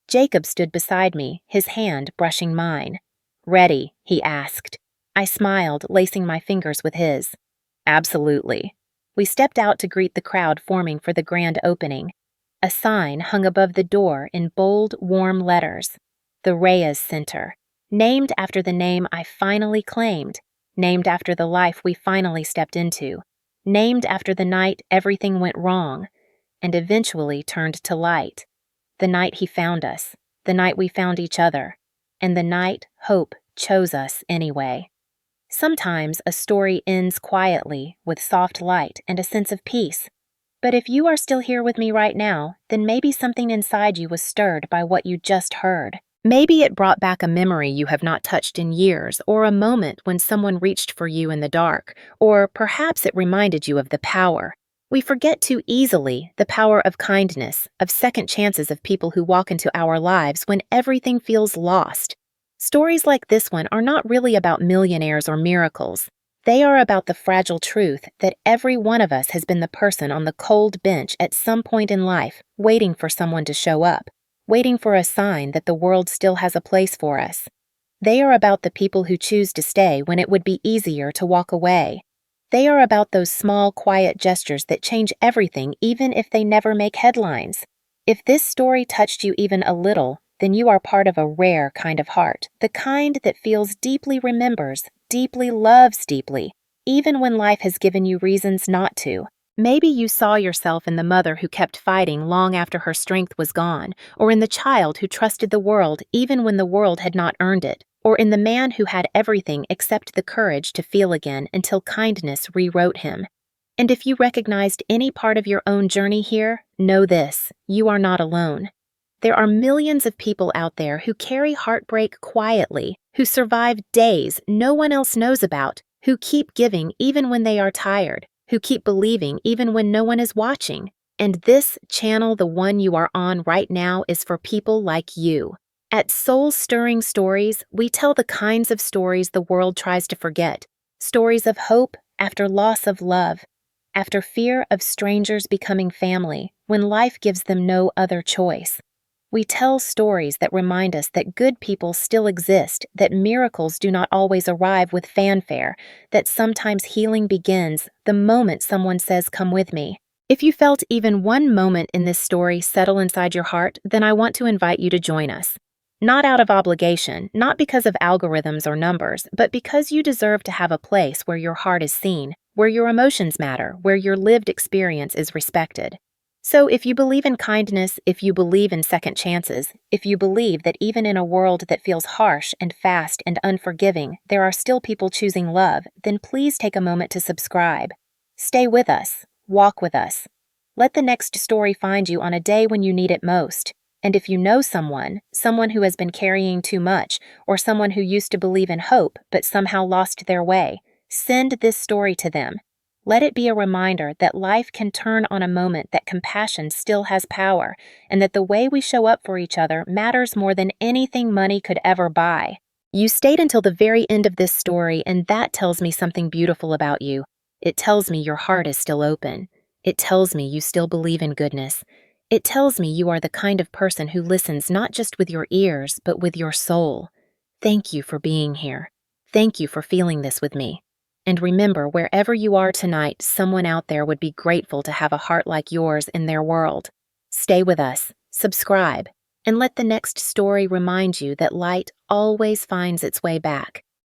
Jacob stood beside me, his hand brushing mine. "Ready?" he asked. I smiled, lacing my fingers with his. "Absolutely." We stepped out to greet the crowd forming for the grand opening. A sign hung above the door in bold, warm letters: "The Reyes Center," named after the name I finally claimed, named after the life we finally stepped into, named after the night everything went wrong, and eventually turned to light. The night he found us, the night we found each other, and the night hope chose us anyway. Sometimes a story ends quietly, with soft light and a sense of peace. But if you are still here with me right now, then maybe something inside you was stirred by what you just heard. Maybe it brought back a memory you have not touched in years, or a moment when someone reached for you in the dark, or perhaps it reminded you of the power. We forget too easily the power of kindness, of second chances of people who walk into our lives when everything feels lost. Stories like this one are not really about millionaires or miracles. They are about the fragile truth that every one of us has been the person on the cold bench at some point in life, waiting for someone to show up, waiting for a sign that the world still has a place for us. They are about the people who choose to stay when it would be easier to walk away. They are about those small, quiet gestures that change everything, even if they never make headlines. If this story touched you even a little, then you are part of a rare kind of heart, the kind that feels deeply, remembers, deeply loves deeply, even when life has given you reasons not to. Maybe you saw yourself in the mother who kept fighting long after her strength was gone, or in the child who trusted the world even when the world had not earned it, or in the man who had everything except the courage to feel again until kindness rewrote him. And if you recognized any part of your own journey here, know this: you are not alone. There are millions of people out there who carry heartbreak quietly, who survive days no one else knows about, who keep giving even when they are tired, who keep believing even when no one is watching. And this channel, the one you are on right now, is for people like you. At Soul-Stirring Stories, we tell the kinds of stories the world tries to forget. Stories of hope after loss of love, after fear of strangers becoming family, when life gives them no other choice. We tell stories that remind us that good people still exist, that miracles do not always arrive with fanfare, that sometimes healing begins the moment someone says, "Come with me." If you felt even one moment in this story settle inside your heart, then I want to invite you to join us. Not out of obligation, not because of algorithms or numbers, but because you deserve to have a place where your heart is seen, where your emotions matter, where your lived experience is respected. So, if you believe in kindness, if you believe in second chances, if you believe that even in a world that feels harsh and fast and unforgiving, there are still people choosing love, then please take a moment to subscribe. Stay with us. Walk with us. Let the next story find you on a day when you need it most. And if you know someone who has been carrying too much, or someone who used to believe in hope but somehow lost their way, send this story to them. Let it be a reminder that life can turn on a moment, that compassion still has power, and that the way we show up for each other matters more than anything money could ever buy. You stayed until the very end of this story, and that tells me something beautiful about you. It tells me your heart is still open. It tells me you still believe in goodness. It tells me you are the kind of person who listens not just with your ears, but with your soul. Thank you for being here. Thank you for feeling this with me. And remember, wherever you are tonight, someone out there would be grateful to have a heart like yours in their world. Stay with us, subscribe, and let the next story remind you that light always finds its way back.